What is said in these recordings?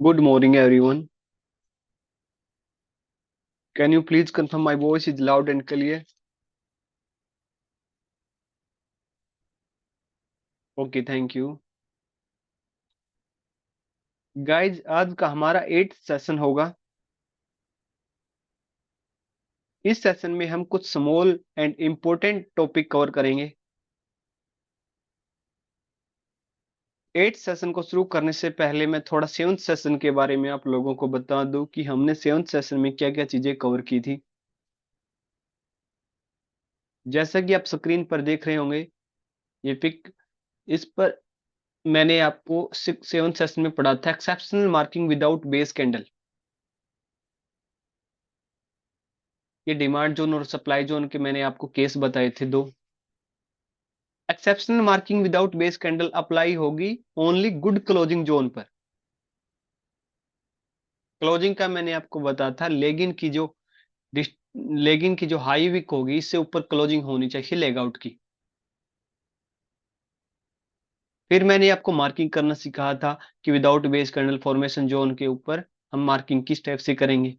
Good morning, everyone. Can you please confirm my voice is loud and clear? Okay, thank you. Guys, आज का हमारा 8th session होगा। इस session में हम कुछ small and important topic cover करेंगे। 8th सेशन को शुरू करने से पहले मैं थोड़ा 7th सेशन के बारे में आप लोगों को बता दूं कि हमने 7th सेशन में क्या क्या चीजें कवर की थी। जैसा कि आप स्क्रीन पर देख रहे होंगे ये पिक, इस पर मैंने आपको 7th सेशन में पढ़ा था exceptional marking without base candle. ये डिमांड जोन और सप्लाई जोन के मैंने आपको केस बताए थे दो। Exceptional marking without base candle apply होगी ओनली गुड क्लोजिंग जोन पर। क्लोजिंग का मैंने आपको बताया था लेगिन की जो हाई विक होगी इससे ऊपर क्लोजिंग होनी चाहिए लेग आउट की। फिर मैंने आपको मार्किंग करना सिखाया था कि without base candle formation zone के ऊपर हम मार्किंग किस टाइप से करेंगे।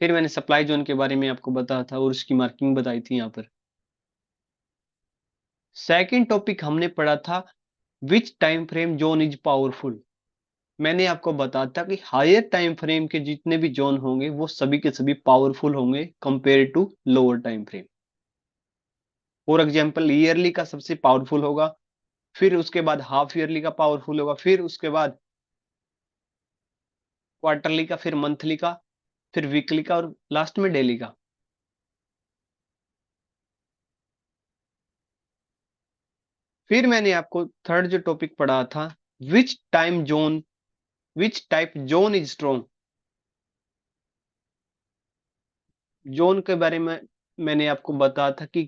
फिर मैंने सप्लाई जोन के बारे में आपको बताया था और उसकी मार्किंग बताई थी यहाँ पर। सेकेंड टॉपिक हमने पढ़ा था which time frame zone is powerful. मैंने आपको बताया था कि हायर टाइम फ्रेम के जितने भी जोन होंगे वो सभी के सभी पावरफुल होंगे compare to lower time frame. For example yearly का सबसे पावरफुल होगा, फिर उसके बाद हाफ ईयरली का पावरफुल होगा, फिर उसके बाद क्वार्टरली का, फिर मंथली का, फिर वीकली का और लास्ट में डेली का। फिर मैंने आपको थर्ड जो टॉपिक पढ़ा था which type zone is strong. Zone के बारे में मैंने आपको बताया था कि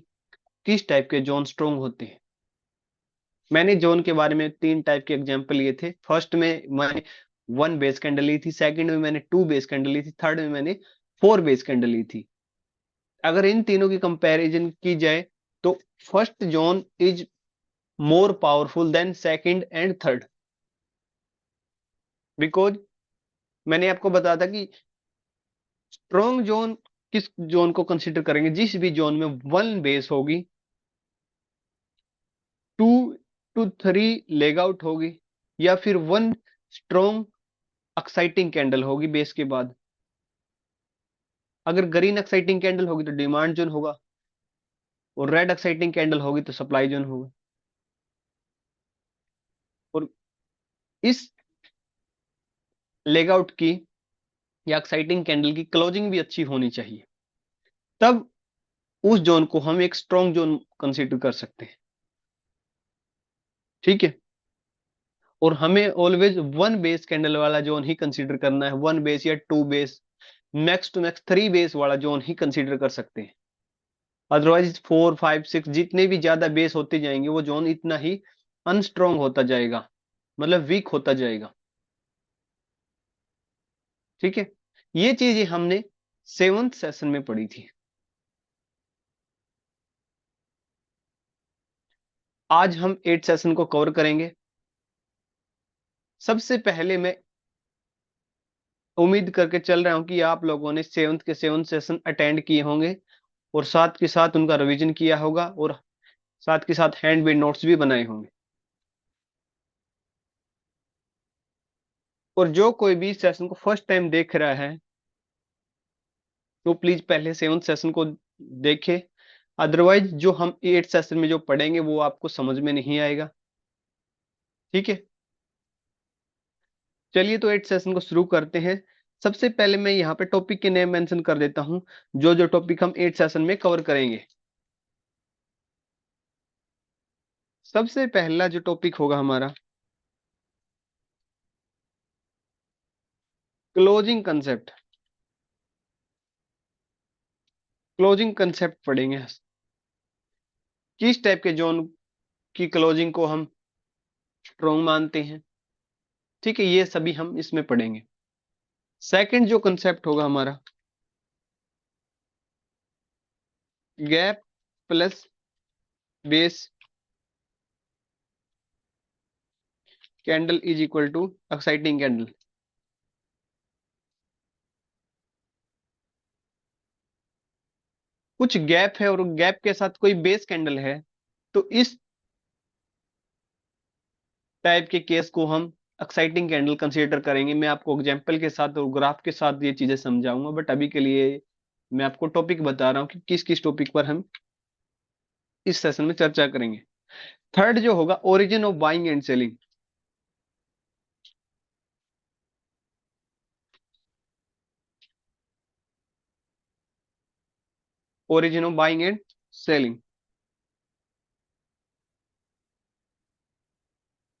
किस टाइप के जोन स्ट्रॉन्ग होते हैं। मैंने जोन के बारे में 3 टाइप के एग्जांपल लिए थे। फर्स्ट में मैंने 1 बेस कैंडल ली थी, सेकंड में मैंने 2 बेस कैंडल ली थी, थर्ड में मैंने 4 बेस कैंडल ली थी। अगर इन तीनों की कंपैरिजन की जाए तो first zone is more powerful than second and third, because मैंने आपको बताया था कि स्ट्रॉन्ग जोन किस जोन को कंसिडर करेंगे, जिस भी जोन में 1 बेस होगी, 2 to 3 लेग आउट होगी, या फिर 1 स्ट्रॉन्ग एक्साइटिंग कैंडल होगी बेस के बाद। अगर ग्रीन एक्साइटिंग कैंडल होगी तो डिमांड जोन होगा, और रेड एक्साइटिंग कैंडल होगी तो सप्लाई जोन होगा। और इस लेग आउट की या एक्साइटिंग कैंडल की क्लोजिंग भी अच्छी होनी चाहिए, तब उस जोन को हम एक स्ट्रॉन्ग जोन कंसीडर कर सकते हैं। ठीक है। और हमें ऑलवेज 1 बेस कैंडल वाला जोन ही कंसीडर करना है, 1 बेस या 2 base, max to max 3 base वाला जोन ही कंसीडर कर सकते हैं। अदरवाइज 4 5 6 जितने भी ज्यादा बेस होते जाएंगे वो जोन इतना ही अनस्ट्रॉन्ग होता जाएगा, मतलब वीक होता जाएगा। ठीक है। ये चीजें हमने 7th सेशन में पढ़ी थी। आज हम 8th सेशन को कवर करेंगे। सबसे पहले मैं उम्मीद करके चल रहा हूं कि आप लोगों ने 7th सेशन अटेंड किए होंगे और साथ के साथ उनका रिवीजन किया होगा और साथ के साथ हैंड मेड नोट्स भी बनाए होंगे। और जो कोई भी सेशन को फर्स्ट टाइम देख रहा है तो प्लीज पहले 7th सेशन को देखे। अदरवाइज जो हम 8th सेशन में जो पढ़ेंगे वो आपको समझ में नहीं आएगा। ठीक है। चलिए तो 8th सेशन को शुरू करते हैं। सबसे पहले मैं यहाँ पे टॉपिक के नेम मेंशन कर देता हूँ, जो जो टॉपिक हम 8th सेशन में कवर करेंगे। सबसे पहला जो टॉपिक होगा हमारा क्लोजिंग कंसेप्ट। क्लोजिंग कंसेप्ट पढ़ेंगे, किस टाइप के जोन की क्लोजिंग को हम स्ट्रॉन्ग मानते हैं। ठीक है, ये सभी हम इसमें पढ़ेंगे। सेकंड जो कंसेप्ट होगा हमारा gap plus base candle is equal to exciting candle. कुछ गैप है और गैप के साथ कोई बेस कैंडल है, तो इस टाइप के केस को हम एक्साइटिंग कैंडल कंसीडर करेंगे। मैं आपको एग्जांपल के साथ और ग्राफ के साथ ये चीजें समझाऊंगा, बट अभी के लिए मैं आपको टॉपिक बता रहा हूँ कि किस किस टॉपिक पर हम इस सेशन में चर्चा करेंगे। थर्ड जो होगा, origin of buying and selling. Origin of buying and selling,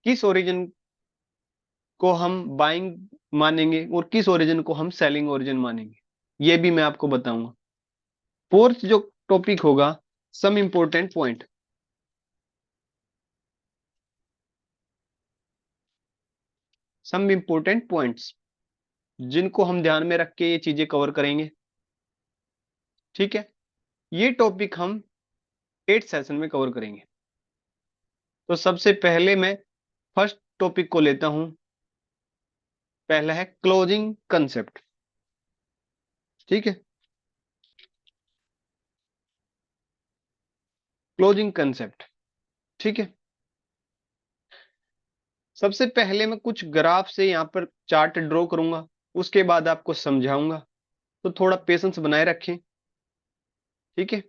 किस ओरिजिन को हम बाइंग मानेंगे और किस ओरिजिन को हम सेलिंग ओरिजिन मानेंगे, ये भी मैं आपको बताऊंगा। फोर्थ जो टॉपिक होगा, some important point, some important points जिनको हम ध्यान में रख के ये चीजें कवर करेंगे। ठीक है, ये टॉपिक हम 8 सेशन में कवर करेंगे। तो सबसे पहले मैं फर्स्ट टॉपिक को लेता हूं। पहला है क्लोजिंग कंसेप्ट। ठीक है, क्लोजिंग कंसेप्ट। ठीक है, सबसे पहले मैं कुछ ग्राफ से यहां पर चार्ट ड्रॉ करूंगा, उसके बाद आपको समझाऊंगा, तो थोड़ा पेशेंस बनाए रखें। ठीक है,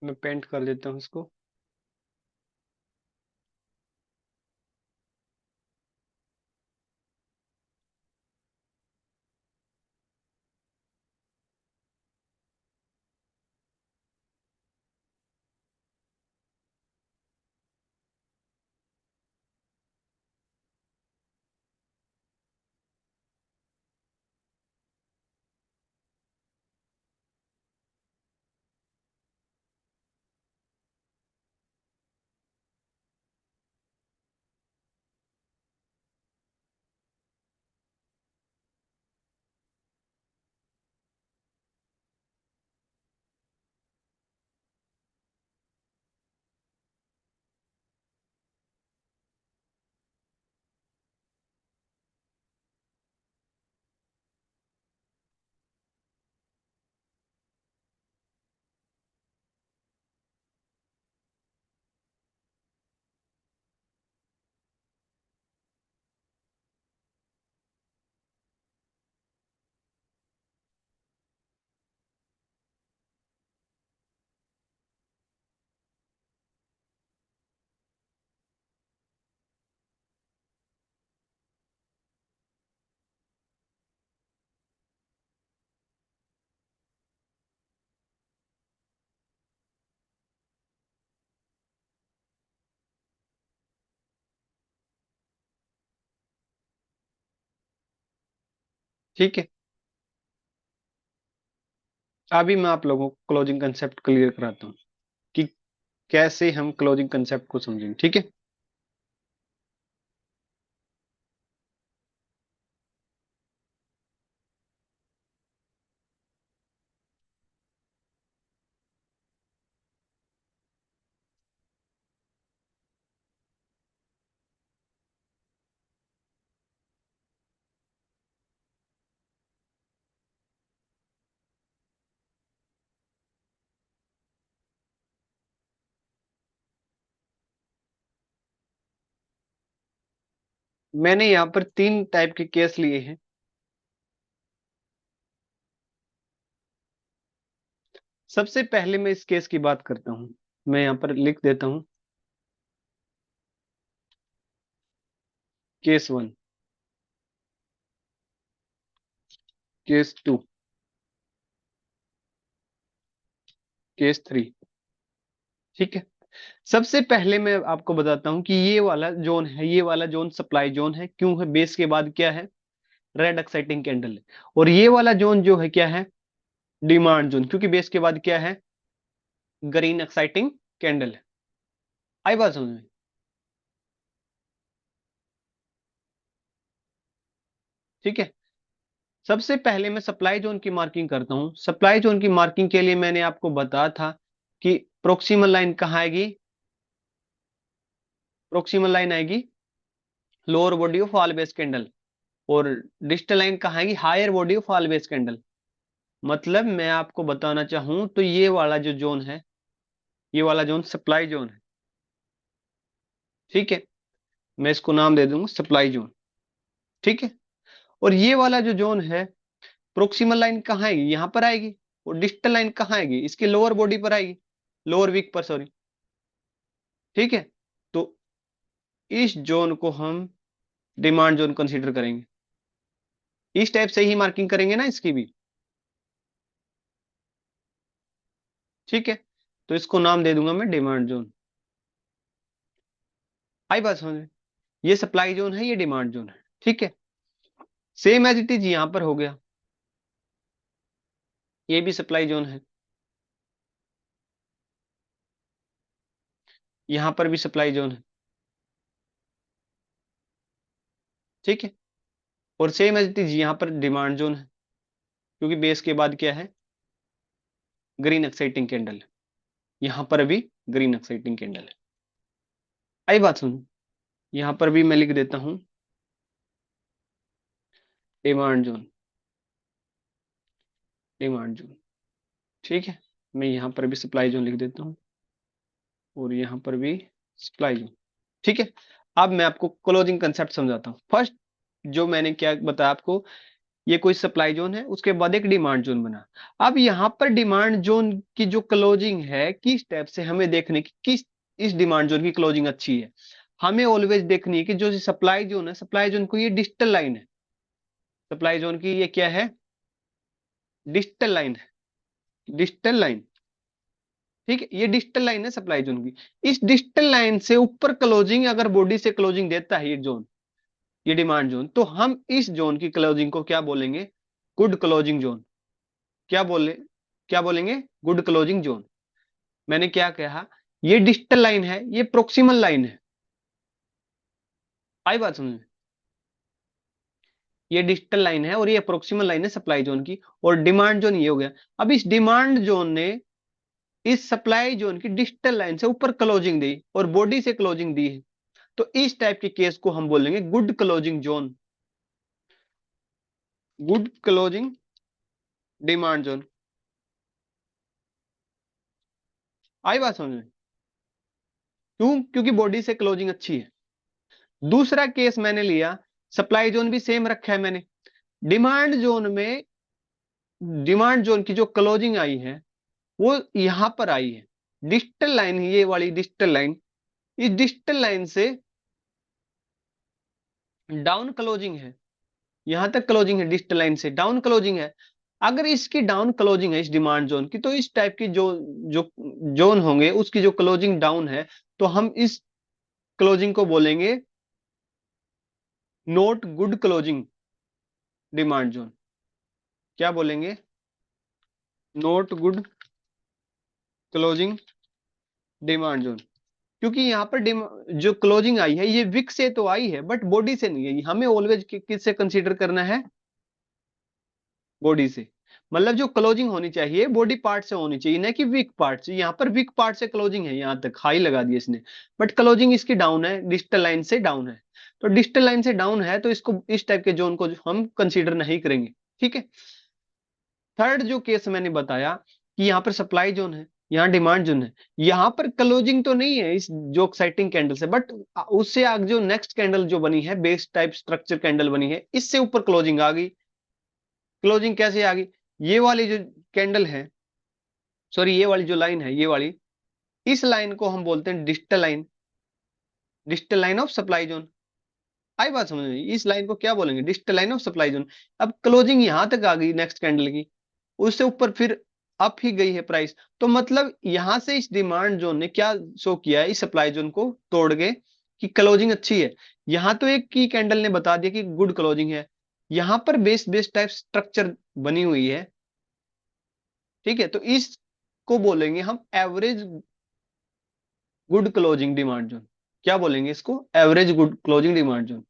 मैं पेंट कर देता हूं इसको। ठीक है, अभी मैं आप लोगों को क्लोजिंग कंसेप्ट क्लियर कराता हूँ कि कैसे हम क्लोजिंग कंसेप्ट को समझेंगे। ठीक है, मैंने यहाँ पर 3 टाइप के केस लिए हैं। सबसे पहले मैं इस केस की बात करता हूं, मैं यहाँ पर लिख देता हूं केस 1। Case 2, case 3। ठीक है, सबसे पहले मैं आपको बताता हूं कि ये वाला जोन है, ये वाला जोन सप्लाई जोन है। क्यों है? बेस के बाद क्या है? रेड एक्साइटिंग कैंडल है। और ये वाला जोन जो है क्या है? डिमांड जोन, क्योंकि बेस के बाद क्या है? ग्रीन एक्साइटिंग कैंडल है। आई बात समझ में? ठीक है, सबसे पहले मैं सप्लाई जोन की मार्किंग करता हूं। सप्लाई जोन की मार्किंग के लिए मैंने आपको बताया था कि प्रोक्सिमल लाइन कहाँ आएगी? प्रोक्सिमल लाइन आएगी lower body of all base candle, और डिस्टल लाइन कहाँ आएगी? Higher body of all base candle. मतलब मैं आपको बताना चाहूं तो ये वाला जो जोन है, ये वाला जोन सप्लाई जोन है। ठीक है, मैं इसको नाम दे दूंगा सप्लाई जोन। ठीक है, और ये वाला जो जोन है, प्रोक्सिमल लाइन कहाँ आएगी? यहां पर आएगी। और डिस्टल लाइन कहाँ आएगी? इसके लोअर बॉडी पर आएगी, लोअर वीक पर, सॉरी। ठीक है, तो इस जोन को हम डिमांड जोन कंसीडर करेंगे। इस टाइप से ही मार्किंग करेंगे ना इसकी भी। ठीक है, तो इसको नाम दे दूंगा मैं डिमांड जोन। आई बात समझ में? ये सप्लाई जोन है, ये डिमांड जोन है। ठीक है, सेम एज इट इज यहां पर हो गया, ये भी सप्लाई जोन है, यहां पर भी सप्लाई जोन है। ठीक है, और सेम एज इट इज यहां पर डिमांड जोन है, क्योंकि बेस के बाद क्या है? ग्रीन एक्साइटिंग कैंडल है। यहां पर भी ग्रीन एक्साइटिंग कैंडल है। आई बात सुनो, यहां पर भी मैं लिख देता हूं डिमांड जोन, डिमांड जोन। ठीक है, मैं यहां पर भी सप्लाई जोन लिख देता हूं, और यहां पर भी सप्लाई जोन। ठीक है, अब मैं आपको क्लोजिंग कंसेप्ट समझाता हूं। फर्स्ट जो मैंने क्या बताया आपको, ये कोई सप्लाई जोन है, उसके बाद एक डिमांड जोन बना। अब यहां पर डिमांड जोन की जो क्लोजिंग है, किस टाइप से हमें देखने की, किस इस डिमांड जोन की क्लोजिंग अच्छी है। हमें ऑलवेज देखनी है कि जो सप्लाई जोन है, सप्लाई जोन को ये डिस्टल लाइन है, सप्लाई जोन की ये क्या है? डिस्टल लाइन है, डिस्टल लाइन। ठीक है, ये डिस्टल लाइन है सप्लाई जोन की। इस डिस्टल लाइन से ऊपर क्लोजिंग अगर बॉडी से क्लोजिंग देता है ये जोन, ये डिमांड जोन, तो हम इस जोन की क्लोजिंग को क्या बोलेंगे? Good closing zone. क्या बोले, क्या बोलेंगे? Good closing zone. मैंने क्या कहा? ये डिस्टल लाइन है, ये प्रोक्सिमल लाइन है। आई बात समझ में? ये डिस्टल लाइन है और ये प्रोक्सिमल लाइन है सप्लाई जोन की, और डिमांड जोन ये हो गया। अब इस डिमांड जोन ने इस सप्लाई जोन की डिस्टल लाइन से ऊपर क्लोजिंग दी और बॉडी से क्लोजिंग दी है, तो इस टाइप के केस को हम बोलेंगे good closing zone, good closing demand zone. आई बात समझ में? क्यों? क्योंकि बॉडी से क्लोजिंग अच्छी है। दूसरा केस मैंने लिया, सप्लाई जोन भी सेम रखा है मैंने। डिमांड जोन में, डिमांड जोन की जो क्लोजिंग आई है वो यहां पर आई है, डिस्टल लाइन, ये वाली डिस्टल लाइन, इस डिस्टल लाइन से डाउन क्लोजिंग है, यहां तक क्लोजिंग है, डिस्टल लाइन से डाउन क्लोजिंग है। अगर इसकी डाउन क्लोजिंग है इस डिमांड जोन की, तो इस टाइप की जो जो जोन होंगे उसकी जो क्लोजिंग डाउन है, तो हम इस क्लोजिंग को बोलेंगे note good closing demand zone. क्या बोलेंगे? Note good closing demand zone. क्योंकि यहाँ पर जो क्लोजिंग आई है ये विक से तो आई है, बट बॉडी से नहीं है। हमें ऑलवेज किससे कंसीडर करना है? बॉडी से। मतलब जो क्लोजिंग होनी चाहिए बॉडी पार्ट से होनी चाहिए, ना कि वीक पार्ट से। यहाँ पर वीक पार्ट से क्लोजिंग है, यहाँ तक हाई लगा दिया इसने, बट क्लोजिंग इसकी डाउन है, डिस्टल लाइन से डाउन है। तो डिस्टल लाइन से डाउन है, तो इसको, इस टाइप के जोन को हम कंसीडर नहीं करेंगे। ठीक है, थर्ड जो केस मैंने बताया कि यहाँ पर सप्लाई जोन है, यहाँ डिमांड जोन है, यहाँ पर क्लोजिंग तो नहीं है इस जो एक्साइटिंग कैंडल से, बट उससे आगे जो नेक्स्ट कैंडल जो बनी है, बेस टाइप स्ट्रक्चर कैंडल बनी है, इससे ऊपर क्लोजिंग आ गई। क्लोजिंग कैसे आ गई? ये वाली जो कैंडल है, सॉरी ये वाली जो लाइन है, ये वाली, इस लाइन को हम बोलते हैं distal line, distal line of supply zone. आई बात समझ में? इस लाइन को क्या बोलेंगे? Digital line of supply zone. अब क्लोजिंग यहां तक आ गई नेक्स्ट कैंडल की, उससे ऊपर फिर अप ही गई है प्राइस, तो मतलब यहां से इस डिमांड जोन ने क्या शो किया है इस सप्लाई जोन को तोड़ के कि क्लोजिंग अच्छी है। यहां तो एक की कैंडल ने बता दिया कि गुड क्लोजिंग है, यहां पर बेस बेस टाइप स्ट्रक्चर बनी हुई है। ठीक है, तो इसको बोलेंगे हम average good closing demand zone. क्या बोलेंगे इसको? Average good closing demand zone.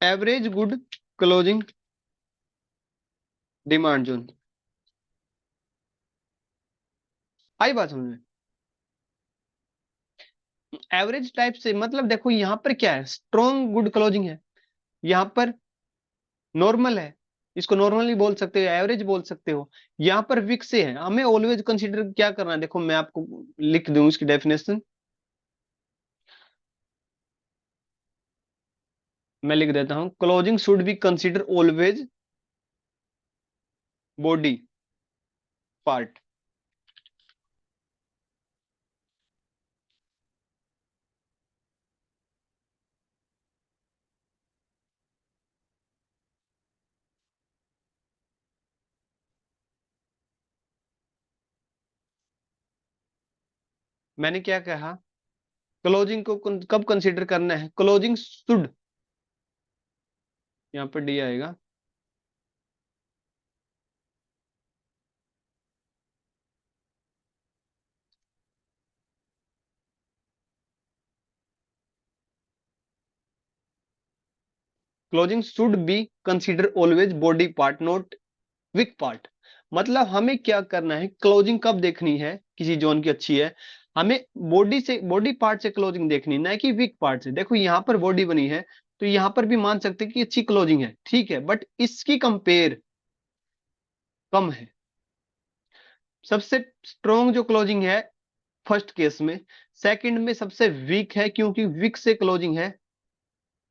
Average good closing demand zone. आई बात समझ में? एवरेज टाइप से मतलब देखो यहां पर क्या है, स्ट्रॉन्ग गुड क्लोजिंग है, यहां पर नॉर्मल है, इसको नॉर्मली बोल सकते हो, एवरेज बोल सकते हो। यहां पर वीक से है, हमें ऑलवेज कंसीडर क्या करना है, देखो मैं आपको लिख दूं इसकी डेफिनेशन, मैं लिख देता हूं, closing should be consider always body part. मैंने क्या कहा? क्लोजिंग को कब कंसीडर करना है? क्लोजिंग शुड, यहाँ पर डी आएगा, closing should be consider always body part not wick part. मतलब हमें क्या करना है, क्लोजिंग कब देखनी है किसी जोन की अच्छी है, हमें बॉडी से, बॉडी पार्ट से क्लोजिंग देखनी, ना कि वीक पार्ट से। देखो यहां पर बॉडी बनी है, तो यहां पर भी मान सकते हैं कि अच्छी क्लोजिंग है, ठीक है, बट इसकी कंपेयर कम है। सबसे स्ट्रॉन्ग जो क्लोजिंग है फर्स्ट केस में, सेकंड में सबसे वीक है, क्योंकि वीक से क्लोजिंग है,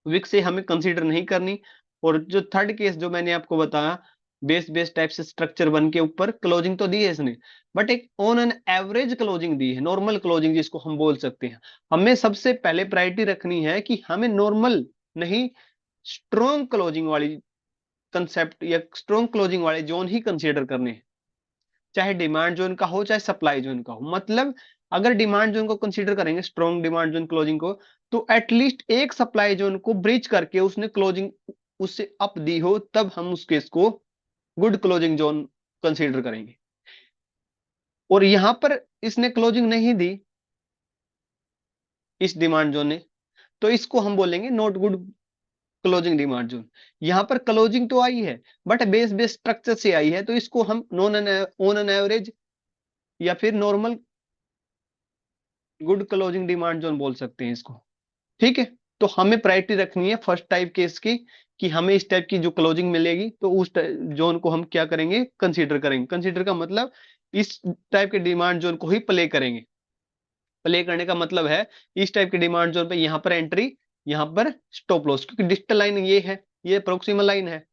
वीक से हमें कंसीडर नहीं करनी। और जो थर्ड केस जो मैंने आपको बताया, बेस बेस टाइप से स्ट्रक्चर बन के ऊपर क्लोजिंग तो दी है इसने, बट एक ऑन एन एवरेज क्लोजिंग दी है, नॉर्मल क्लोजिंग जिसको हम बोल सकते हैं। हमें सबसे पहले प्रायोरिटी रखनी है कि हमें नॉर्मल नहीं, स्ट्रॉन्ग क्लोजिंग वाली कंसेप्ट या स्ट्रॉन्ग क्लोजिंग वाले जोन ही कंसीडर करने हैं, चाहे डिमांड जोन का हो चाहे सप्लाई जोन का हो। मतलब अगर डिमांड जोन को कंसीडर करेंगे, स्ट्रॉन्ग डिमांड जोन क्लोजिंग को, तो एटलीस्ट एक सप्लाई जोन को ब्रीच करके उसने क्लोजिंग उससे अप दी हो, तब हम उस केस को गुड क्लोजिंग जोन कंसीडर करेंगे। और यहां पर इसने क्लोजिंग नहीं दी इस डिमांड जोन ने, तो इसको हम बोलेंगे not good closing demand zone. यहां पर क्लोजिंग तो आई है, बट बेस बेस स्ट्रक्चर से आई है, तो इसको हम नॉन ऑन एन एवरेज या फिर normal good closing demand zone बोल सकते हैं इसको। ठीक है, तो हमें प्रायोरिटी रखनी है फर्स्ट टाइप केस की, कि हमें इस टाइप की जो क्लोजिंग मिलेगी तो उस जोन को हम क्या करेंगे, कंसीडर करेंगे। कंसीडर का मतलब इस टाइप के डिमांड जोन को ही प्ले करेंगे। प्ले करने का मतलब है इस टाइप के डिमांड जोन पे यहाँ पर एंट्री, यहाँ पर स्टॉप लॉस, क्योंकि डिजिटल लाइन ये है, ये प्रोक्सिमल लाइन है,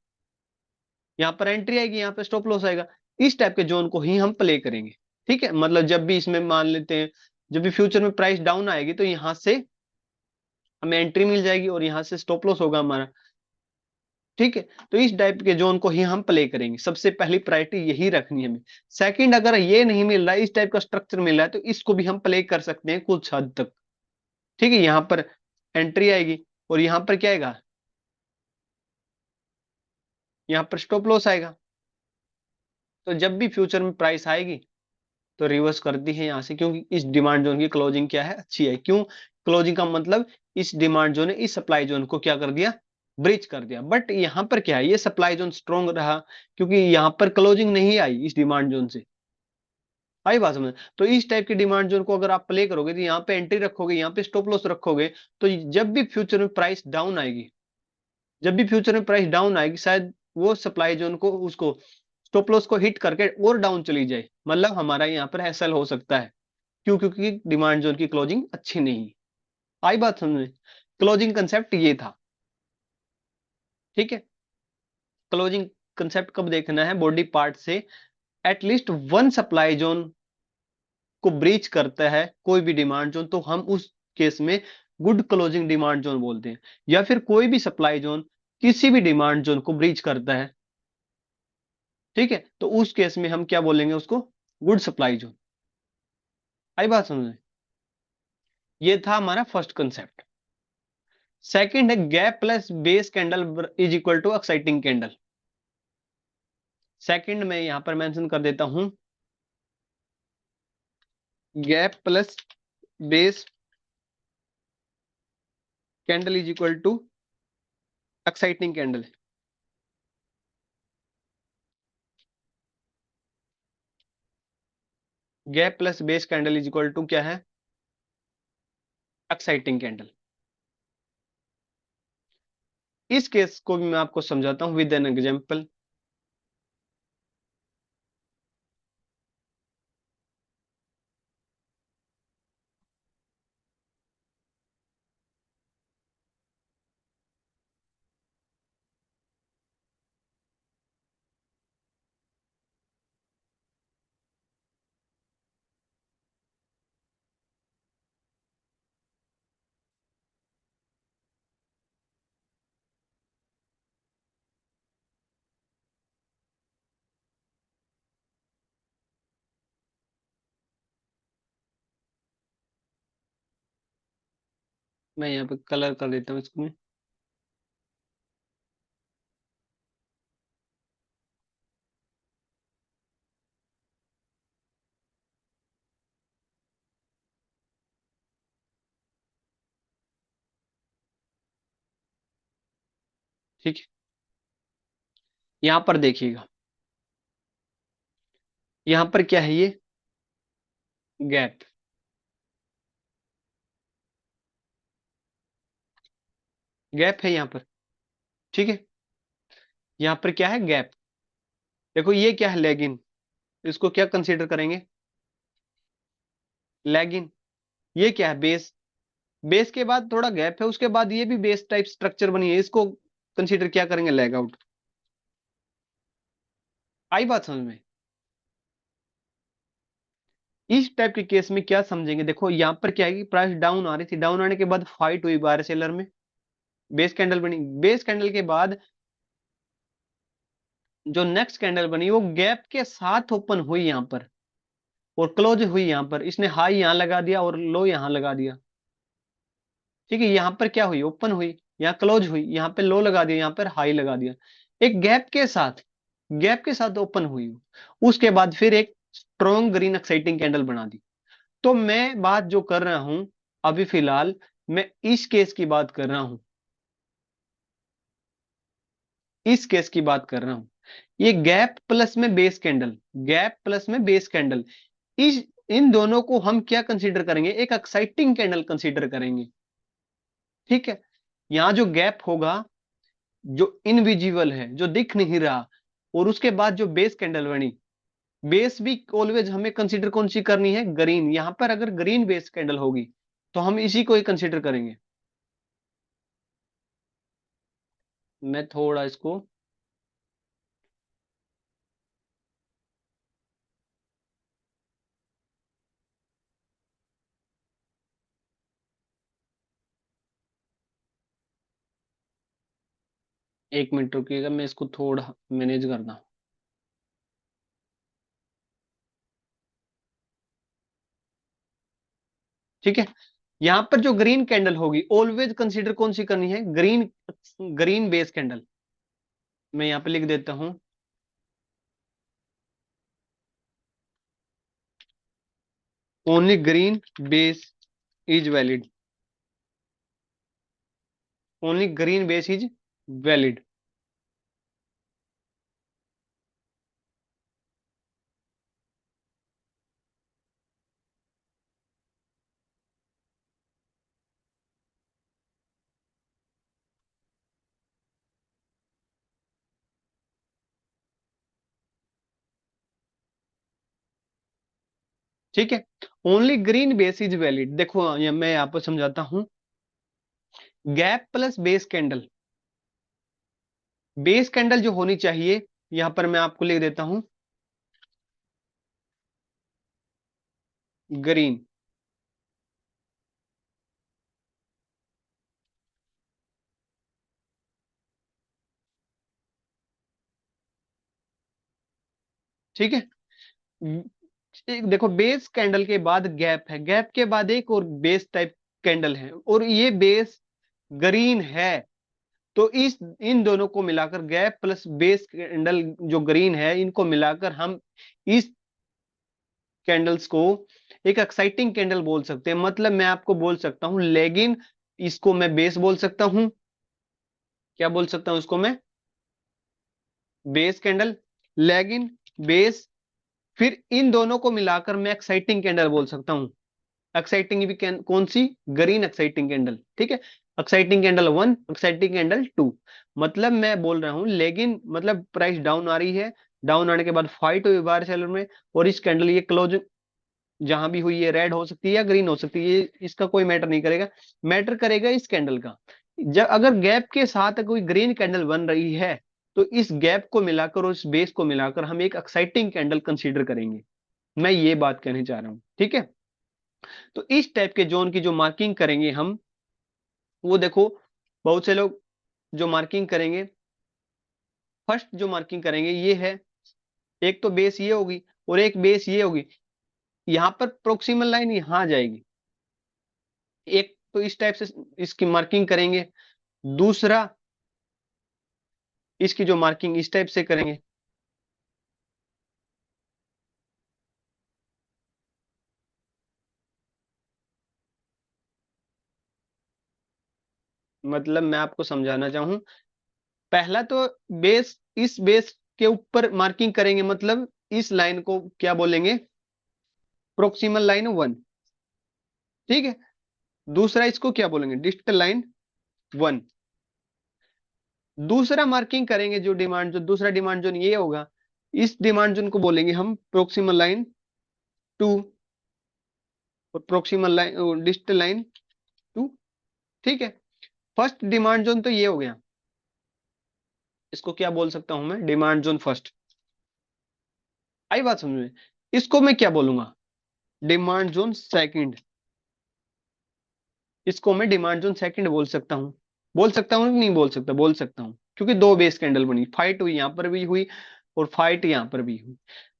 यहाँ पर एंट्री आएगी, यहाँ पर स्टॉप लॉस आएगा। इस टाइप के जोन को ही हम प्ले करेंगे। ठीक है, मतलब जब भी इसमें मान लेते हैं, जब भी फ्यूचर में प्राइस डाउन आएगी तो यहाँ से हमें एंट्री मिल जाएगी और यहाँ से स्टॉप लॉस होगा हमारा। ठीक है, तो इस टाइप के जोन को ही हम प्ले करेंगे, सबसे पहली प्रायोरिटी यही रखनी है हमें। सेकंड, अगर ये नहीं मिल रहा है, इस टाइप का स्ट्रक्चर मिल रहा है, तो इसको भी हम प्ले कर सकते हैं कुछ हद तक। ठीक है, यहाँ पर एंट्री आएगी और यहाँ पर क्या आएगा, यहाँ पर स्टॉप लॉस आएगा। तो जब भी फ्यूचर में प्राइस आएगी तो रिवर्स करती है यहाँ से, क्योंकि इस डिमांड जोन की क्लोजिंग क्या है, अच्छी है। क्यों? क्लोजिंग का मतलब इस डिमांड जोन ने इस सप्लाई जोन को क्या कर दिया, ब्रीच कर दिया। बट यहाँ पर क्या है, ये सप्लाई जोन स्ट्रॉन्ग रहा, क्योंकि यहाँ पर क्लोजिंग नहीं आई इस डिमांड जोन से। आई बात समझ? तो इस टाइप की डिमांड जोन को अगर आप प्ले करोगे, तो यहाँ पे एंट्री रखोगे, यहाँ पे स्टॉप लॉस रखोगे, तो जब भी फ्यूचर में प्राइस डाउन आएगी, जब भी फ्यूचर में प्राइस डाउन आएगी, शायद वो सप्लाई जोन को, उसको स्टॉप लॉस को हिट करके और डाउन चली जाए, मतलब हमारा यहाँ पर एसएल हो सकता है। क्यों? क्योंकि डिमांड जोन की क्लोजिंग अच्छी नहीं। आई बात समझ? क्लोजिंग कंसेप्ट ये था। ठीक है, क्लोजिंग कंसेप्ट कब देखना है, बॉडी पार्ट से एटलीस्ट वन सप्लाई जोन को ब्रीच करता है कोई भी डिमांड जोन, तो हम उस केस में गुड क्लोजिंग डिमांड जोन बोलते हैं, या फिर कोई भी सप्लाई जोन किसी भी डिमांड जोन को ब्रीच करता है, ठीक है, तो उस केस में हम क्या बोलेंगे उसको, गुड सप्लाई जोन। आई बात समझ में? ये था हमारा फर्स्ट कंसेप्ट। सेकंड है gap plus base candle is equal to exciting candle. Second में यहां पर मेंशन कर देता हूं, gap plus base candle is equal to exciting candle. Gap plus base candle is equal to क्या है, एक्साइटिंग कैंडल। इस केस को भी मैं आपको समझाता हूं विद एन एग्जांपल। मैं यहाँ पे कलर कर देता हूँ इसको। ठीक है, यहां पर देखिएगा, यहां पर क्या है, ये गैप, गैप है यहां पर, ठीक है। यहां पर क्या है, गैप। देखो ये क्या है, लेगिन, इसको क्या कंसीडर करेंगे, लेगिन। ये क्या है, बेस। बेस के बाद थोड़ा गैप है, उसके बाद ये भी बेस टाइप स्ट्रक्चर बनी है, इसको कंसीडर क्या करेंगे, लेग आउट। आई बात समझ में? इस टाइप के केस में क्या समझेंगे, देखो यहां पर क्या है कि प्राइस डाउन आ रही थी, डाउन आने के बाद फाइट हुई बायर सेलर में, बेस कैंडल बनी, बेस कैंडल के बाद जो नेक्स्ट कैंडल बनी वो गैप के साथ ओपन हुई यहां पर, और क्लोज हुई यहां पर, इसने हाई यहां लगा दिया और लो यहां लगा दिया, ठीक है। यहां पर क्या हुई, ओपन हुई, यहाँ क्लोज हुई, यहाँ पे लो लगा दिया, यहाँ पर हाई लगा दिया, एक गैप के साथ, गैप के साथ ओपन हुई, उसके बाद फिर एक स्ट्रॉन्ग ग्रीन एक्साइटिंग कैंडल बना दी। तो मैं बात जो कर रहा हूं अभी फिलहाल, मैं इस केस की बात कर रहा हूं, इस केस की बात कर रहा हूं। ये गैप प्लस में बेस कैंडल, गैप प्लस में बेस कैंडल, इस इन दोनों को हम क्या कंसीडर करेंगे, एक एक्साइटिंग कैंडल कंसीडर करेंगे, ठीक है। यहां जो गैप होगा, जो इनविजिबल है, जो दिख नहीं रहा, और उसके बाद जो बेस कैंडल बनी, बेस भी ऑलवेज हमें कंसीडर कौन सी करनी है, ग्रीन। यहां पर अगर ग्रीन बेस कैंडल होगी तो हम इसी को ही कंसीडर करेंगे। मैं थोड़ा इसको, एक मिनट रुकिएगा, मैं इसको थोड़ा मैनेज करता हूं। ठीक है, यहां पर जो ग्रीन कैंडल होगी ऑलवेज कंसीडर कौन सी करनी है, ग्रीन, ग्रीन बेस कैंडल। मैं यहां पे लिख देता हूं, only green base is valid, only green base is valid. ठीक है, only green base is valid. देखो मैं यहां पर समझाता हूं, gap plus base candle, base candle जो होनी चाहिए, यहां पर मैं आपको लिख देता हूं, ग्रीन, ठीक है। देखो बेस कैंडल के बाद गैप है, गैप के बाद एक और बेस टाइप कैंडल है, और ये बेस ग्रीन है। तो इस इन दोनों को मिलाकर, गैप प्लस बेस कैंडल जो ग्रीन है, इनको मिलाकर हम इस कैंडल्स को एक एक्साइटिंग कैंडल बोल सकते हैं। मतलब मैं आपको बोल सकता हूं लेगिन, इसको मैं बेस बोल सकता हूं। क्या बोल सकता हूं इसको मैं? बेस कैंडल, लेगिन, बेस, फिर इन दोनों को मिलाकर मैं एक्साइटिंग कैंडल बोल सकता हूं। एक्साइटिंग भी कौन सी? Green exciting candle. ठीक है, एक्साइटिंग कैंडल 1, एक्साइटिंग कैंडल 2। मतलब मैं बोल रहा हूं लेकिन मतलब प्राइस डाउन आ रही है, डाउन आने के बाद फाइट हुई बाहर सेलर में, और इस कैंडल ये क्लोज जहां भी हुई है, रेड हो सकती है या ग्रीन हो सकती है, ये इसका कोई मैटर नहीं करेगा। मैटर करेगा इस कैंडल का। जब अगर गैप के साथ कोई ग्रीन कैंडल बन रही है, तो इस गैप को मिलाकर और इस बेस को मिलाकर हम एक एक्साइटिंग कैंडल कंसीडर करेंगे। मैं ये बात कहना चाह रहा हूं, ठीक है। तो इस टाइप के जोन की जो मार्किंग करेंगे हम, वो देखो, बहुत से लोग जो मार्किंग करेंगे, फर्स्ट जो मार्किंग करेंगे ये है, एक तो बेस ये होगी और एक बेस ये होगी। यहां पर प्रोक्सिमल लाइन यहां जाएगी, एक तो इस टाइप से इसकी मार्किंग करेंगे। दूसरा, इसकी जो मार्किंग इस टाइप से करेंगे। मतलब मैं आपको समझाना चाहूं, पहला तो बेस, इस बेस के ऊपर मार्किंग करेंगे, मतलब इस लाइन को क्या बोलेंगे? Proximal line 1। ठीक है। दूसरा इसको क्या बोलेंगे? Distal line 1। दूसरा मार्किंग करेंगे जो डिमांड, जो दूसरा डिमांड जोन ये होगा, इस डिमांड जोन को बोलेंगे हम प्रोक्सिमल लाइन 2, और प्रोक्सिमल लाइन, डिस्टल लाइन 2। ठीक है। फर्स्ट डिमांड जोन तो ये हो गया, इसको क्या बोल सकता हूं मैं? Demand zone first. आई बात समझ में? इसको मैं क्या बोलूंगा? Demand zone second. इसको मैं डिमांड जोन सेकंड बोल सकता हूँ। बोल सकता हूँ कि नहीं बोल सकता? बोल सकता हूँ, क्योंकि दो बेस कैंडल बनी, फाइट हुई, यहां पर भी हुई और फाइट यहां पर भी हुई।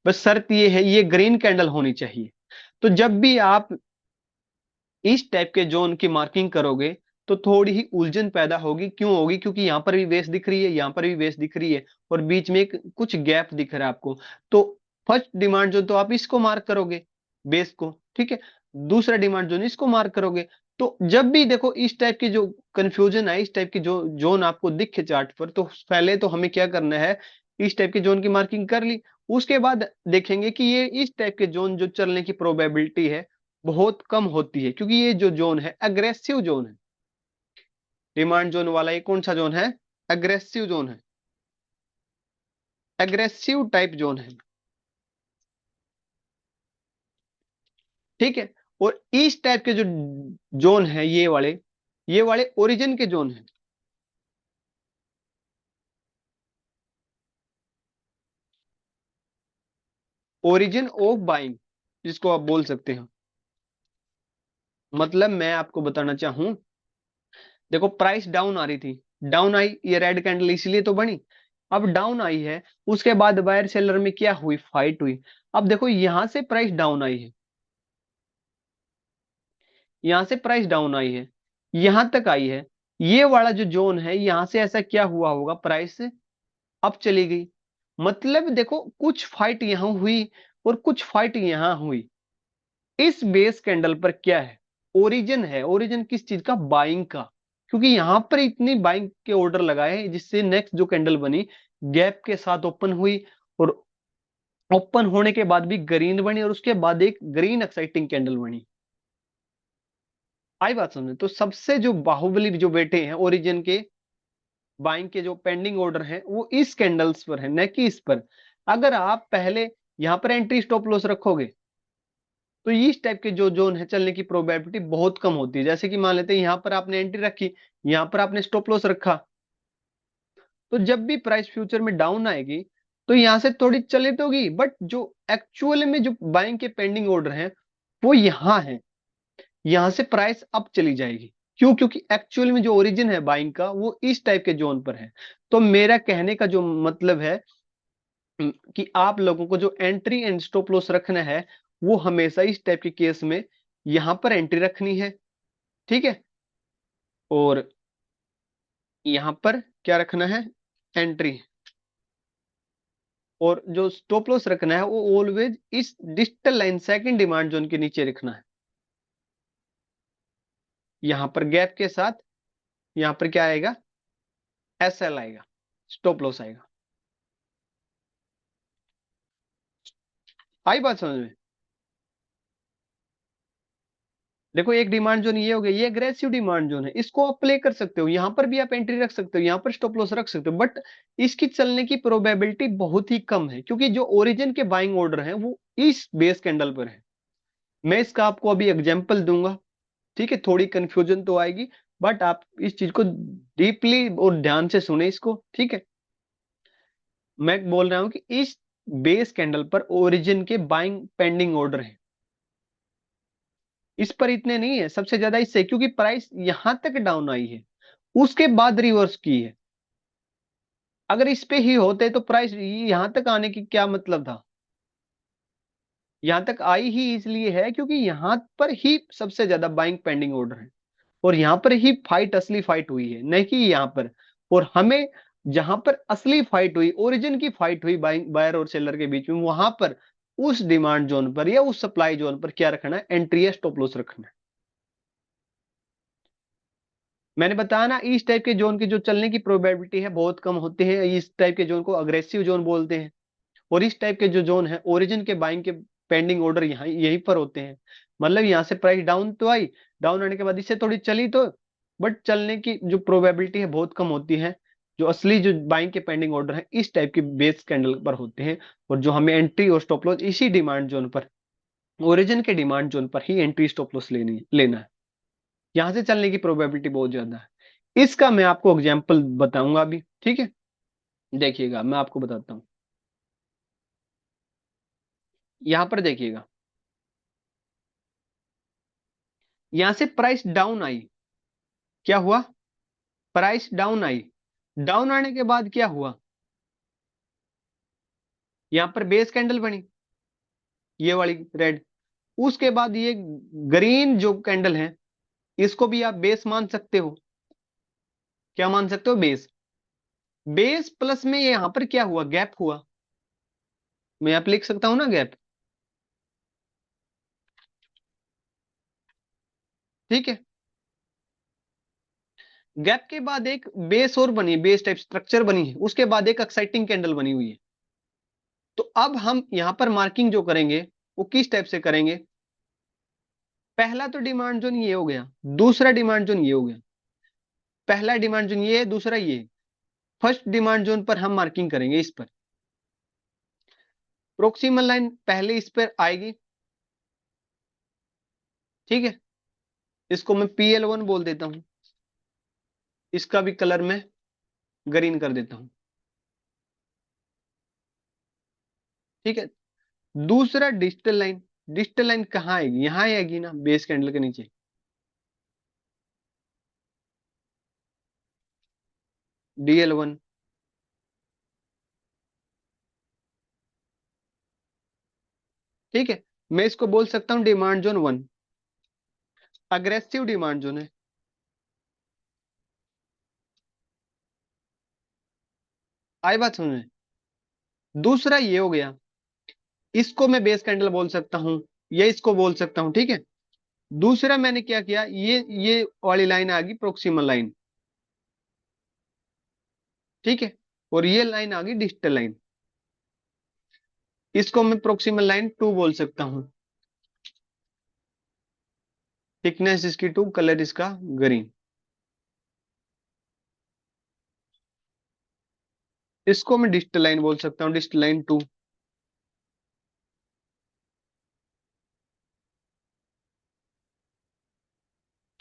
बस शर्त ये है, ये ग्रीन कैंडल होनी चाहिए। तो जब भी आप इस टाइप के जोन की मार्किंग करोगे, तो थोड़ी ही उलझन पैदा होगी। क्यों होगी? क्योंकि यहां पर भी बेस दिख रही है, यहां पर भी बेस दिख रही है, और बीच में एक कुछ गैप दिख रहा है आपको। तो फर्स्ट डिमांड जोन तो आप इसको मार्क करोगे, बेस को। ठीक है। दूसरा डिमांड जोन इसको मार्क करोगे। तो जब भी देखो इस टाइप की जो कंफ्यूजन है, इस टाइप की जो जोन आपको दिखे चार्ट पर, तो पहले तो हमें क्या करना है? इस टाइप के जोन की मार्किंग कर ली। उसके बाद देखेंगे कि ये इस टाइप के जोन जो चलने की प्रोबेबिलिटी है बहुत कम होती है, क्योंकि ये जो जोन है अग्रेसिव जोन है। डिमांड जोन वाला ये कौन सा जोन है? अग्रेसिव जोन है, अग्रेसिव टाइप जोन है। ठीक है। और इस टाइप के जो जोन है, ये वाले ओरिजिन के जोन है। ओरिजिन ऑफ बाइंग, जिसको आप बोल सकते हैं। मतलब मैं आपको बताना चाहूं, देखो प्राइस डाउन आ रही थी, डाउन आई, ये रेड कैंडल इसलिए तो बनी। अब डाउन आई है, उसके बाद बायर सेलर में क्या हुई? फाइट हुई। अब देखो यहां से प्राइस डाउन आई है, यहां से प्राइस डाउन आई है, यहां तक आई है। ये वाला जो जोन है, यहां से ऐसा क्या हुआ होगा? प्राइस अप चली गई। मतलब देखो कुछ फाइट यहां हुई और कुछ फाइट यहां हुई। इस बेस कैंडल पर क्या है? ओरिजिन है। ओरिजिन किस चीज का? बाइंग का। क्योंकि यहां पर इतनी बाइंग के ऑर्डर लगाए हैं, जिससे नेक्स्ट जो कैंडल बनी, गैप के साथ ओपन हुई, और ओपन होने के बाद भी ग्रीन बनी, और उसके बाद एक ग्रीन एक्साइटिंग कैंडल बनी। आई बात समझे? तो सबसे जो बाहुबली जो बेटे हैं ओरिजिन के, बाइंग के जो पेंडिंग ऑर्डर हैं, वो इस कैंडल्स पर है, न कि इस पर। अगर आप पहले यहां पर एंट्री स्टॉप लॉस रखोगे, तो इस टाइप के जो जोन है चलने की प्रोबेबिलिटी बहुत कम होती है। जैसे कि मान लेते हैं यहां पर आपने एंट्री रखी, यहां पर आपने स्टॉप लॉस रखा, तो जब भी प्राइस फ्यूचर में डाउन आएगी, तो यहां से थोड़ी चले तो होगी, बट जो एक्चुअल में जो बाइंग के पेंडिंग ऑर्डर हैं, वो यहां है। यहां से प्राइस अप चली जाएगी। क्यों? क्योंकि एक्चुअल में जो ओरिजिन है बाइंग का, वो इस टाइप के जोन पर है। तो मेरा कहने का जो मतलब है, कि आप लोगों को जो एंट्री एंड स्टॉप लॉस रखना है वो हमेशा इस टाइप के केस में यहां पर एंट्री रखनी है, ठीक है, और यहां पर क्या रखना है, एंट्री, और जो स्टॉप लॉस रखना है वो ऑलवेज इस digital line second demand zone के नीचे रखना है। यहां पर गैप के साथ यहां पर क्या आएगा, एसएल आएगा, स्टॉप लॉस आएगा। आई बात समझ में? देखो एक डिमांड जोन ये हो गया, ये एग्रेसिव डिमांड जोन है, इसको आप प्ले कर सकते हो, यहां पर भी आप एंट्री रख सकते हो, यहां पर स्टॉप लॉस रख सकते हो, बट इसकी चलने की प्रोबेबिलिटी बहुत ही कम है, क्योंकि जो ओरिजिन के बाइंग ऑर्डर हैं वो इस बेस कैंडल पर है। मैं इसका आपको अभी एग्जांपल दूंगा, ठीक है, थोड़ी कंफ्यूजन तो आएगी, बट आप इस चीज को डीपली और ध्यान से सुने इसको, ठीक है। मैं बोल रहा हूं कि इस बेस कैंडल पर ओरिजिन के बाइंग पेंडिंग ऑर्डर है, इस पर इतने नहीं है, सबसे ज्यादा इससे, क्योंकि प्राइस यहां तक डाउन आई है उसके बाद रिवर्स की है। अगर इस पे ही होते तो प्राइस यहां तक आने की क्या मतलब था। यहां तक आई ही इसलिए है क्योंकि यहां पर ही सबसे ज्यादा बाइंग पेंडिंग ऑर्डर है, और यहां पर ही फाइट, असली फाइट हुई है, नहीं कि यहां पर। और हमें जहां पर असली फाइट हुई, ओरिजिन की फाइट हुई बायर और सेलर के बीच में, वहां पर उस डिमांड जोन पर या उस सप्लाई जोन पर क्या रखना है, एंट्री या स्टॉप लॉस रखना है। मैंने बताया ना, इस टाइप के जोन की जो चलने की प्रोबेबिलिटी है बहुत कम होती है, इस टाइप के जोन को अग्रेसिव जोन बोलते हैं। और इस टाइप के जो जोन है, ओरिजिन के बाइंग के पेंडिंग ऑर्डर यहाँ यहीं पर होते हैं। मतलब यहाँ से प्राइस डाउन तो आई, डाउन आने के बाद इससे थोड़ी चली तो, बट चलने की जो प्रोबेबिलिटी है बहुत कम होती है। जो असली जो बाइंग के पेंडिंग ऑर्डर है इस टाइप के बेस कैंडल पर होते हैं, और जो हमें एंट्री और स्टॉप लॉस इसी डिमांड जोन पर, ओरिजिन के डिमांड जोन पर ही एंट्री स्टॉप लॉस लेना है। यहाँ से चलने की प्रोबेबिलिटी बहुत ज्यादा है। इसका मैं आपको एग्जाम्पल बताऊंगा अभी, ठीक है, देखिएगा मैं आपको बताता हूँ। यहां पर देखिएगा, यहां से प्राइस डाउन आई, क्या हुआ, प्राइस डाउन आई, डाउन आने के बाद क्या हुआ, यहां पर बेस कैंडल बनी, ये वाली रेड, उसके बाद ये ग्रीन जो कैंडल है इसको भी आप बेस मान सकते हो। क्या मान सकते हो, बेस। बेस प्लस में यहां पर क्या हुआ, गैप हुआ, मैं यहां पर लिख सकता हूं ना गैप, ठीक है। गैप के बाद एक बेस और बनी, बेस टाइप स्ट्रक्चर बनी है, उसके बाद एक एक्साइटिंग कैंडल बनी हुई है। तो अब हम यहां पर मार्किंग जो करेंगे वो किस टाइप से करेंगे, पहला तो डिमांड जोन ये हो गया, दूसरा डिमांड जोन ये हो गया, पहला डिमांड जोन ये है, दूसरा ये है। फर्स्ट डिमांड जोन पर हम मार्किंग करेंगे, इस पर प्रोक्सिमल लाइन पहले इस पर आएगी, ठीक है, इसको मैं PL1 बोल देता हूं, इसका भी कलर मैं ग्रीन कर देता हूं, ठीक है। दूसरा डिजिटल लाइन, डिजिटल लाइन कहाँ आएगी, यहां आएगी ना, बेस कैंडल के नीचे, DL1, ठीक है। मैं इसको बोल सकता हूं demand zone 1, aggressive demand zone है। आई बात समझ में? दूसरा ये हो गया, इसको मैं बेस कैंडल बोल सकता हूं, या इसको बोल सकता हूं, ठीक है। दूसरा मैंने क्या किया, ये वाली लाइन आ गई प्रोक्सिमल लाइन, ठीक है, और ये लाइन आ गई डिजिटल लाइन, इसको मैं प्रोक्सिमल लाइन 2 बोल सकता हूं, थिकनेस इसकी 2, कलर इसका ग्रीन, इसको मैं डिजिटल लाइन बोल सकता हूं, डिजिटल लाइन 2,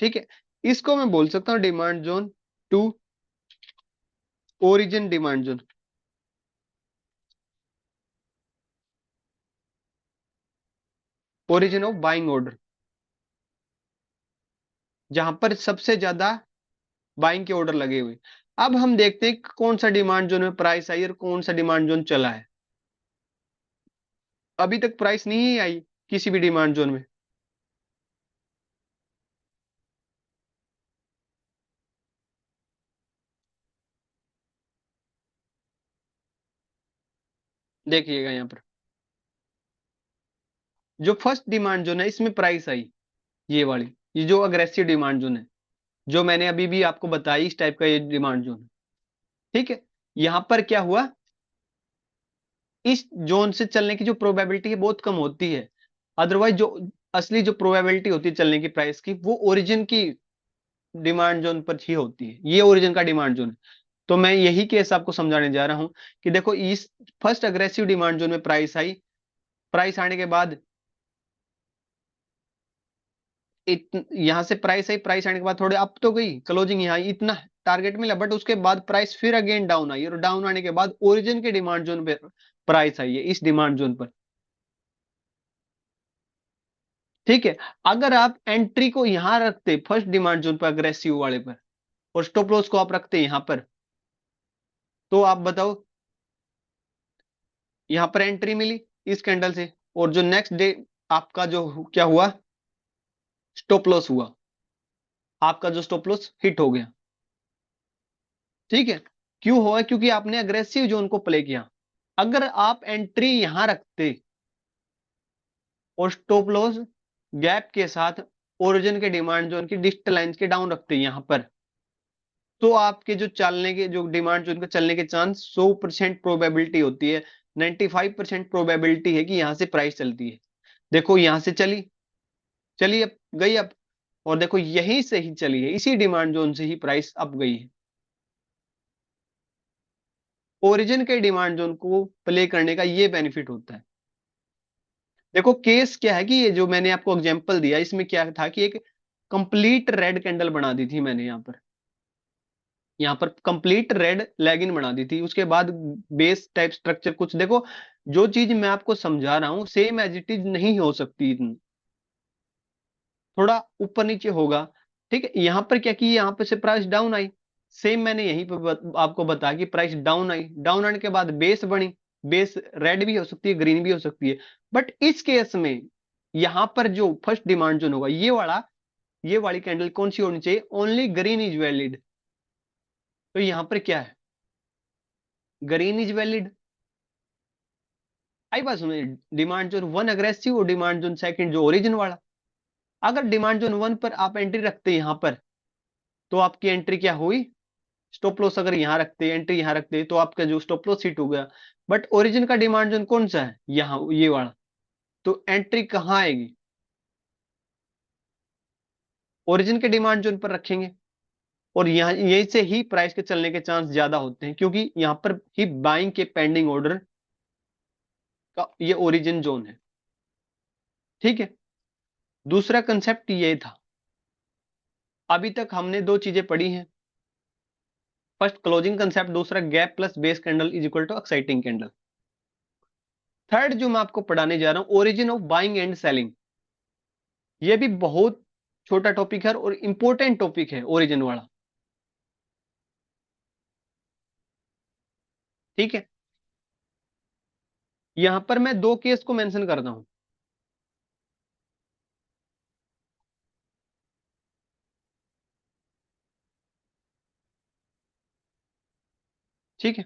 ठीक है। इसको मैं बोल सकता हूं demand zone 2, origin demand zone, origin of buying order, जहां पर सबसे ज्यादा बाइंग के ऑर्डर लगे हुए। अब हम देखते हैं कि कौन सा डिमांड जोन में प्राइस आई और कौन सा डिमांड जोन चला है। अभी तक प्राइस नहीं आई किसी भी डिमांड जोन में। देखिएगा यहाँ पर जो फर्स्ट डिमांड जोन है इसमें प्राइस आई, ये वाली, ये जो अग्रेसिव डिमांड जोन है, जो मैंने अभी भी आपको बताई, इस टाइप का ये डिमांड जोन है। ठीक है, यहां पर क्या हुआ, इस जोन से चलने की जो प्रोबेबिलिटी है बहुत कम होती है। अदरवाइज जो असली जो प्रोबेबिलिटी होती है चलने की प्राइस की, वो ओरिजिन की डिमांड जोन पर ही होती है। ये ओरिजिन का डिमांड जोन है। तो मैं यही केस आपको समझाने जा रहा हूं कि देखो, इस फर्स्ट अग्रेसिव डिमांड जोन में प्राइस आई, प्राइस आने के बाद यहां से प्राइस आई, प्राइस आने के बाद थोड़े अप तो गई, क्लोजिंग यहाँ इतना टारगेट मिला, बट उसके बाद प्राइस फिर अगेन डाउन आई, और डाउन आने के बाद ओरिजिन के डिमांड जोन पे प्राइस आई है, इस डिमांड जोन पर। ठीक है, अगर आप एंट्री को यहां रखते फर्स्ट डिमांड जोन पर अग्रेसिव वाले पर, और स्टॉप लॉस को आप रखते यहां पर, तो आप बताओ, यहां पर एंट्री मिली इस कैंडल से, और जो नेक्स्ट डे आपका जो क्या हुआ, स्टॉप लॉस हुआ, आपका जो स्टॉप लॉस हिट हो गया। ठीक है, क्यों हुआ, क्योंकि आपने अग्रेसिव जोन को प्ले किया। अगर आप एंट्री यहां रखते और स्टॉप लॉस गैप के साथ ओरिजिन के डिमांड जोन की डिजिटल लाइंस के डाउन रखते यहां पर, तो आपके जो चलने के जो डिमांड जोन का चलने के चांस 100% प्रोबेबिलिटी होती है, 95% प्रोबेबिलिटी है कि यहां से प्राइस चलती है। देखो यहां से चली, चली अब गई अब, और देखो यहीं से ही चली है, इसी डिमांड जोन से ही प्राइस अप गई है। ओरिजिन के डिमांड जोन को प्ले करने का ये बेनिफिट होता है। देखो केस क्या है कि ये जो मैंने आपको एग्जांपल दिया, इसमें क्या था कि एक कंप्लीट रेड कैंडल बना दी थी मैंने यहाँ पर कंप्लीट रेड लेगिन बना दी थी। उसके बाद बेस टाइप स्ट्रक्चर कुछ देखो, जो चीज मैं आपको समझा रहा हूं सेम एज इट इज नहीं हो सकती, थोड़ा ऊपर नीचे होगा। ठीक है, यहां पर क्या की, यहां पर से प्राइस डाउन आई, सेम मैंने यहीं पर आपको बताया कि प्राइस डाउन आई, डाउन आने के बाद बेस बनी, बेस रेड भी हो सकती है, ग्रीन भी हो सकती है। बट इस केस में यहां पर जो फर्स्ट डिमांड जोन होगा, ये वाली कैंडल कौन सी होनी चाहिए, ओनली ग्रीन इज वैलिड। तो यहां पर क्या है, ग्रीन इज वैलिड। आई बात सुनिए, डिमांड जोन वन अग्रेसिव और डिमांड जोन सेकंड जो ओरिजिन वाला, अगर डिमांड जोन वन पर आप एंट्री रखते यहां पर, तो आपकी एंट्री क्या हुई, स्टॉप लॉस अगर यहां रखते, एंट्री यहां रखते, तो आपका जो स्टॉप लॉस हिट हो गया। बट ओरिजिन का डिमांड जोन कौन सा है, यहाँ ये वाला, तो एंट्री कहां आएगी, ओरिजिन के डिमांड जोन पर रखेंगे, और यहाँ यहीं से ही प्राइस के चलने के चांस ज्यादा होते हैं, क्योंकि यहाँ पर ही बाइंग के पेंडिंग ऑर्डर का ये ओरिजिन जोन है। ठीक है, दूसरा कंसेप्ट ये था। अभी तक हमने दो चीजें पढ़ी हैं, फर्स्ट क्लोजिंग कंसेप्ट, दूसरा gap plus base candle is equal to exciting candle. Third जो मैं आपको पढ़ाने जा रहा हूं, origin of buying and selling. ये भी बहुत छोटा टॉपिक है और इंपॉर्टेंट टॉपिक है, ओरिजिन वाला। ठीक है, यहां पर मैं दो केस को मेंशन करता हूं। ठीक है,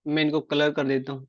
मैं इनको कलर कर देता हूं।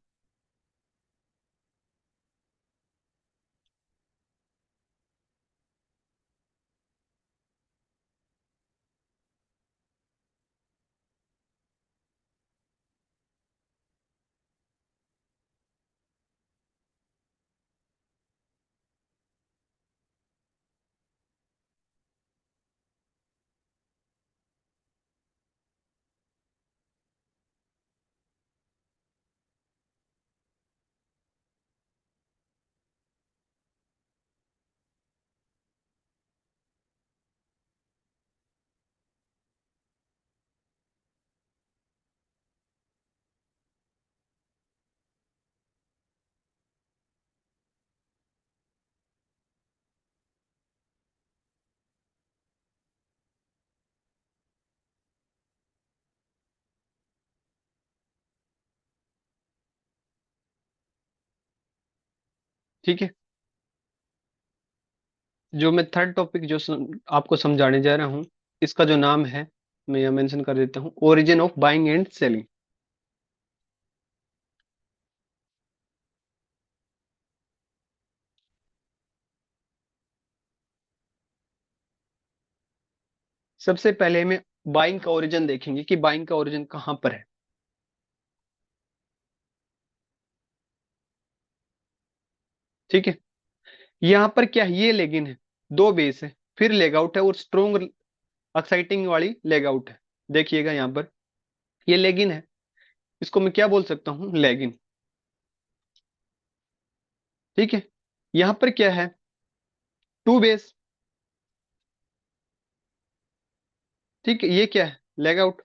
ठीक है। जो मैं थर्ड टॉपिक आपको समझाने जा रहा हूँ, इसका जो नाम है, मैं यह मेंशन कर देता हूँ, origin of buying and selling. सबसे पहले हमें बाइंग का ओरिजिन देखेंगे कि बाइंग का ओरिजिन कहाँ पर है। ठीक है। यहाँ पर क्या है, ये लेगिन है, दो बेस है, फिर लेग आउट है और स्ट्रोंग एक्साइटिंग वाली लेग आउट है। देखिएगा यहाँ पर ये लेगिन है, इसको मैं क्या बोल सकता हूँ, लेगिन। ठीक है। यहाँ पर क्या है, टू बेस। ठीक है, ये क्या है, लेग आउट।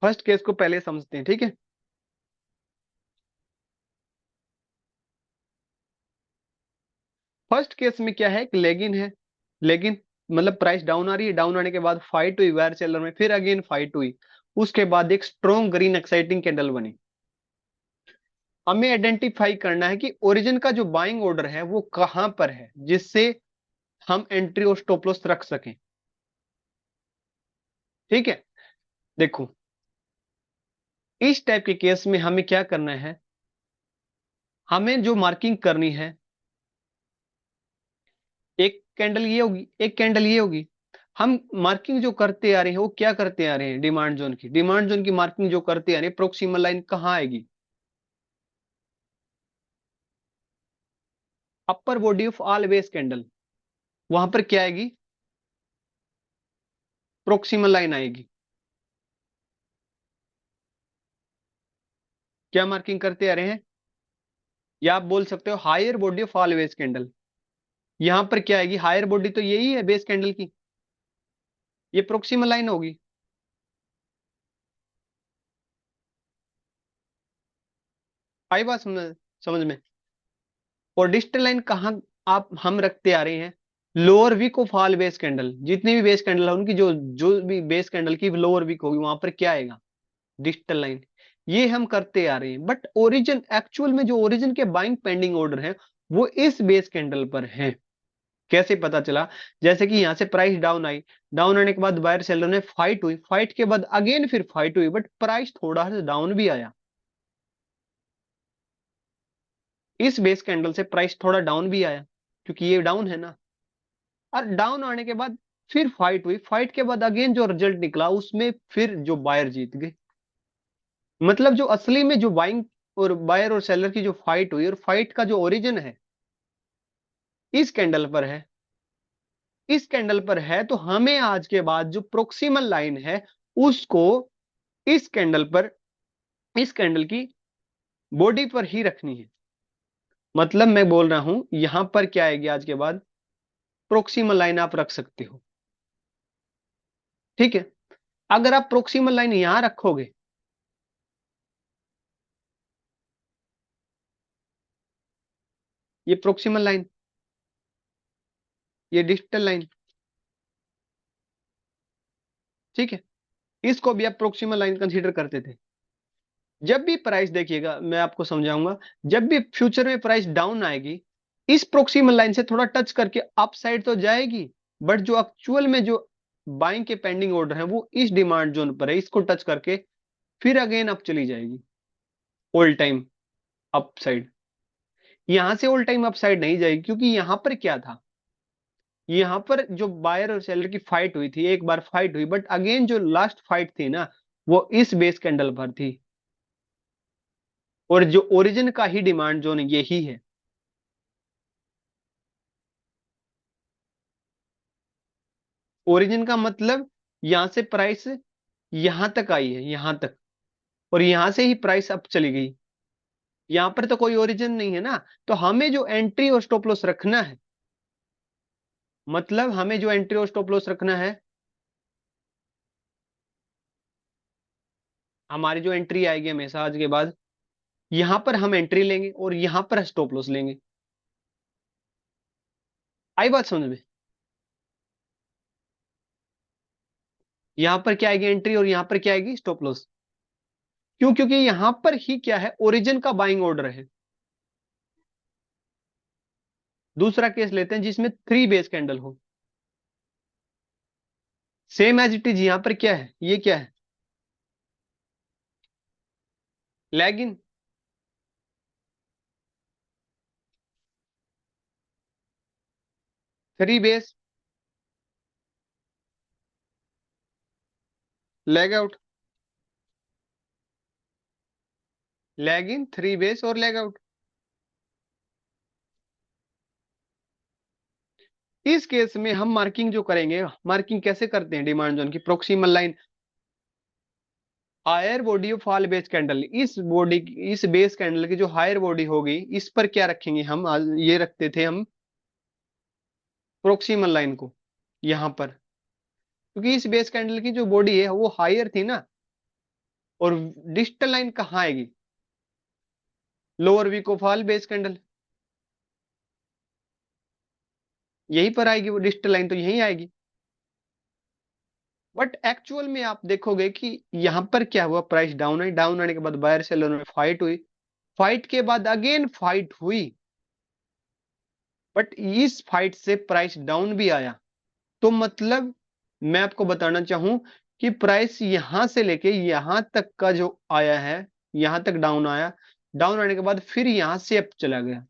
फर्स्ट केस को पहले समझते हैं। ठीक है। फर्स्ट केस में क्या है, एक लेगिन है, लेकिन मतलब प्राइस डाउन आ रही है, डाउन आने के बाद फाइट हुई वायर सेलर में, फिर अगेन फाइट हुई, उसके बाद एक स्ट्रॉन्ग ग्रीन एक्साइटिंग कैंडल बनी। हमें आइडेंटिफाई करना है कि ओरिजिन का जो बाइंग ऑर्डर है वो कहां पर है, जिससे हम एंट्री और स्टॉप लॉस रख सकें। ठीक है। देखो, इस टाइप के केस में हमें क्या करना है, हमें जो मार्किंग करनी है, एक कैंडल ये होगी, एक कैंडल ये होगी। हम मार्किंग जो करते आ रहे हैं वो क्या करते आ रहे हैं, डिमांड जोन की मार्किंग जो करते आ रहे हैं, प्रोक्सिमल लाइन कहाँ आएगी, upper body of all base candle, वहां पर क्या आएगी, प्रोक्सिमल लाइन आएगी। क्या मार्किंग करते आ रहे हैं, या आप बोल सकते हो higher body of all base candle. यहां पर क्या आएगी, हायर बॉडी तो यही है बेस कैंडल की, ये प्रोक्सिमल लाइन होगी। आई बात समझ समझ में। और डिस्टल लाइन कहाँ आप हम रखते आ रहे हैं, lower wick of all base candle, जितनी भी बेस कैंडल है उनकी जो जो भी बेस कैंडल की लोअर वीक होगी, वहां पर क्या आएगा, डिजिटल लाइन। ये हम करते आ रहे हैं, बट ओरिजिन एक्चुअल में जो ओरिजिन के बाइंग पेंडिंग ऑर्डर है वो इस बेस कैंडल पर है। कैसे पता चला, जैसे कि यहां से प्राइस डाउन आई, डाउन आने के बाद बायर सेलर ने फाइट हुई, फाइट के बाद अगेन फिर फाइट हुई, बट प्राइस थोड़ा सा डाउन भी आया, इस बेस कैंडल से प्राइस थोड़ा डाउन भी आया, क्योंकि ये डाउन है ना। और डाउन आने के बाद फिर फाइट हुई, फाइट के बाद अगेन जो रिजल्ट निकला उसमें फिर जो बायर जीत गए। मतलब जो असली में जो बाइंग और बायर और सेलर की जो फाइट हुई, और फाइट का जो ओरिजिन है इस कैंडल पर है, इस कैंडल पर है, तो हमें आज के बाद जो प्रोक्सिमल लाइन है उसको इस कैंडल पर, इस कैंडल की बॉडी पर ही रखनी है। मतलब मैं बोल रहा हूं यहां पर क्या आएगी आज के बाद, प्रोक्सिमल लाइन आप रख सकते हो। ठीक है। अगर आप प्रोक्सिमल लाइन यहां रखोगे, ये प्रोक्सिमल लाइन, ये डिजिटल लाइन। ठीक है। इसको भी आप प्रोक्सिमल लाइन कंसीडर करते थे। जब भी प्राइस, देखिएगा मैं आपको समझाऊंगा, जब भी फ्यूचर में प्राइस डाउन आएगी, इस प्रोक्सिमल लाइन से थोड़ा टच करके अप साइड तो जाएगी, बट जो एक्चुअल में जो बाइंग के पेंडिंग ऑर्डर है वो इस डिमांड जोन पर है, इसको टच करके फिर अगेन अप चली जाएगी, ऑल टाइम अप साइड। यहां से ऑल टाइम अप साइड नहीं जाएगी, क्योंकि यहां पर क्या था, यहां पर जो बायर और सेलर की फाइट हुई थी, एक बार फाइट हुई, बट अगेन जो लास्ट फाइट थी ना वो इस बेस कैंडल पर थी, और जो ओरिजिन का ही डिमांड जोन यही है। ओरिजिन का मतलब यहां से प्राइस यहां तक आई है, यहां तक, और यहां से ही प्राइस अप चली गई, यहां पर तो कोई ओरिजिन नहीं है ना। तो हमें जो एंट्री और स्टॉप लॉस रखना है, मतलब हमें जो एंट्री और स्टॉप लॉस रखना है, हमारी जो एंट्री आएगी हमेशा आज के बाद, यहां पर हम एंट्री लेंगे और यहां पर स्टॉप लॉस लेंगे। आई बात समझ में। यहां पर क्या आएगी, एंट्री, और यहां पर क्या आएगी, स्टॉप लॉस। क्यों? क्योंकि यहां पर ही क्या है, ओरिजिन का बाइंग ऑर्डर है। दूसरा केस लेते हैं जिसमें 3 बेस कैंडल हो। सेम एज इट इज, यहां पर क्या है, ये क्या है, leg in. 3 base, leg out, leg in, 3 base और लैग आउट। इस केस में हम मार्किंग जो करेंगे, मार्किंग कैसे करते हैं डिमांड जोन की, proximal line, higher body of all base candle, इस बॉडी, इस बेस कैंडल की जो हायर बॉडी होगी, इस पर क्या रखेंगे हम, ये रखते थे हम प्रोक्सिमल लाइन को यहां पर, क्योंकि इस बेस कैंडल की जो बॉडी है वो हायर थी ना, और डिस्टल लाइन कहाँ आएगी, lower wick of all base candle, यहीं पर आएगी वो डिस्टल लाइन, तो यहीं आएगी। बट एक्चुअल में आप देखोगे कि यहां पर क्या हुआ, प्राइस डाउन है, डाउन आने के बाद बायर सेलर में फाइट हुई, फाइट के बाद अगेन फाइट हुई, बट इस फाइट से प्राइस डाउन भी आया। तो मतलब मैं आपको बताना चाहूं कि प्राइस यहां से लेके यहां तक का जो आया है, यहां तक डाउन आया, डाउन आने के बाद फिर यहां से अप चला गया।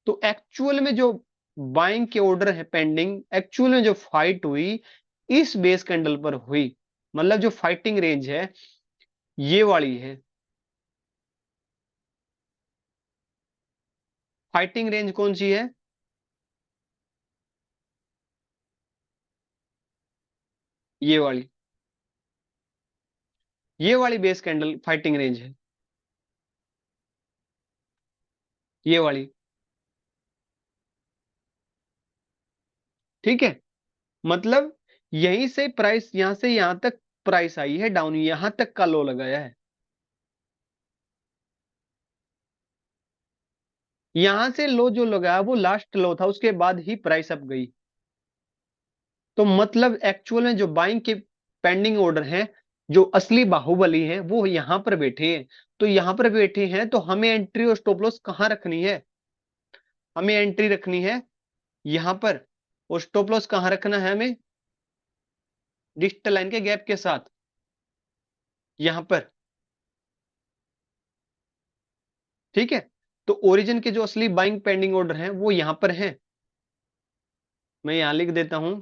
तो एक्चुअल में जो बाइंग के ऑर्डर है पेंडिंग, एक्चुअल में जो फाइट हुई इस बेस कैंडल पर हुई, मतलब जो फाइटिंग रेंज है ये वाली है। फाइटिंग रेंज कौन सी है, ये वाली, ये वाली बेस कैंडल फाइटिंग रेंज है, ये वाली। ठीक है, मतलब यहीं से प्राइस, यहां से यहां तक प्राइस आई है डाउन, यहां तक का लो लगाया है, यहां से लो जो लगाया वो लास्ट लो था, उसके बाद ही प्राइस अप गई। तो मतलब एक्चुअल में जो बाइंग के पेंडिंग ऑर्डर हैं, जो असली बाहुबली हैं, वो यहां पर बैठे हैं। तो यहां पर बैठे हैं तो हमें एंट्री और स्टॉप लॉस कहां रखनी है, हमें एंट्री रखनी है यहां पर, और स्टॉप लॉस कहां रखना है हमें, डिजिटल लाइन के गैप के साथ यहां पर। ठीक है, तो ओरिजिन के जो असली बाइंग पेंडिंग ऑर्डर हैं वो यहां पर हैं, मैं यहां लिख देता हूं,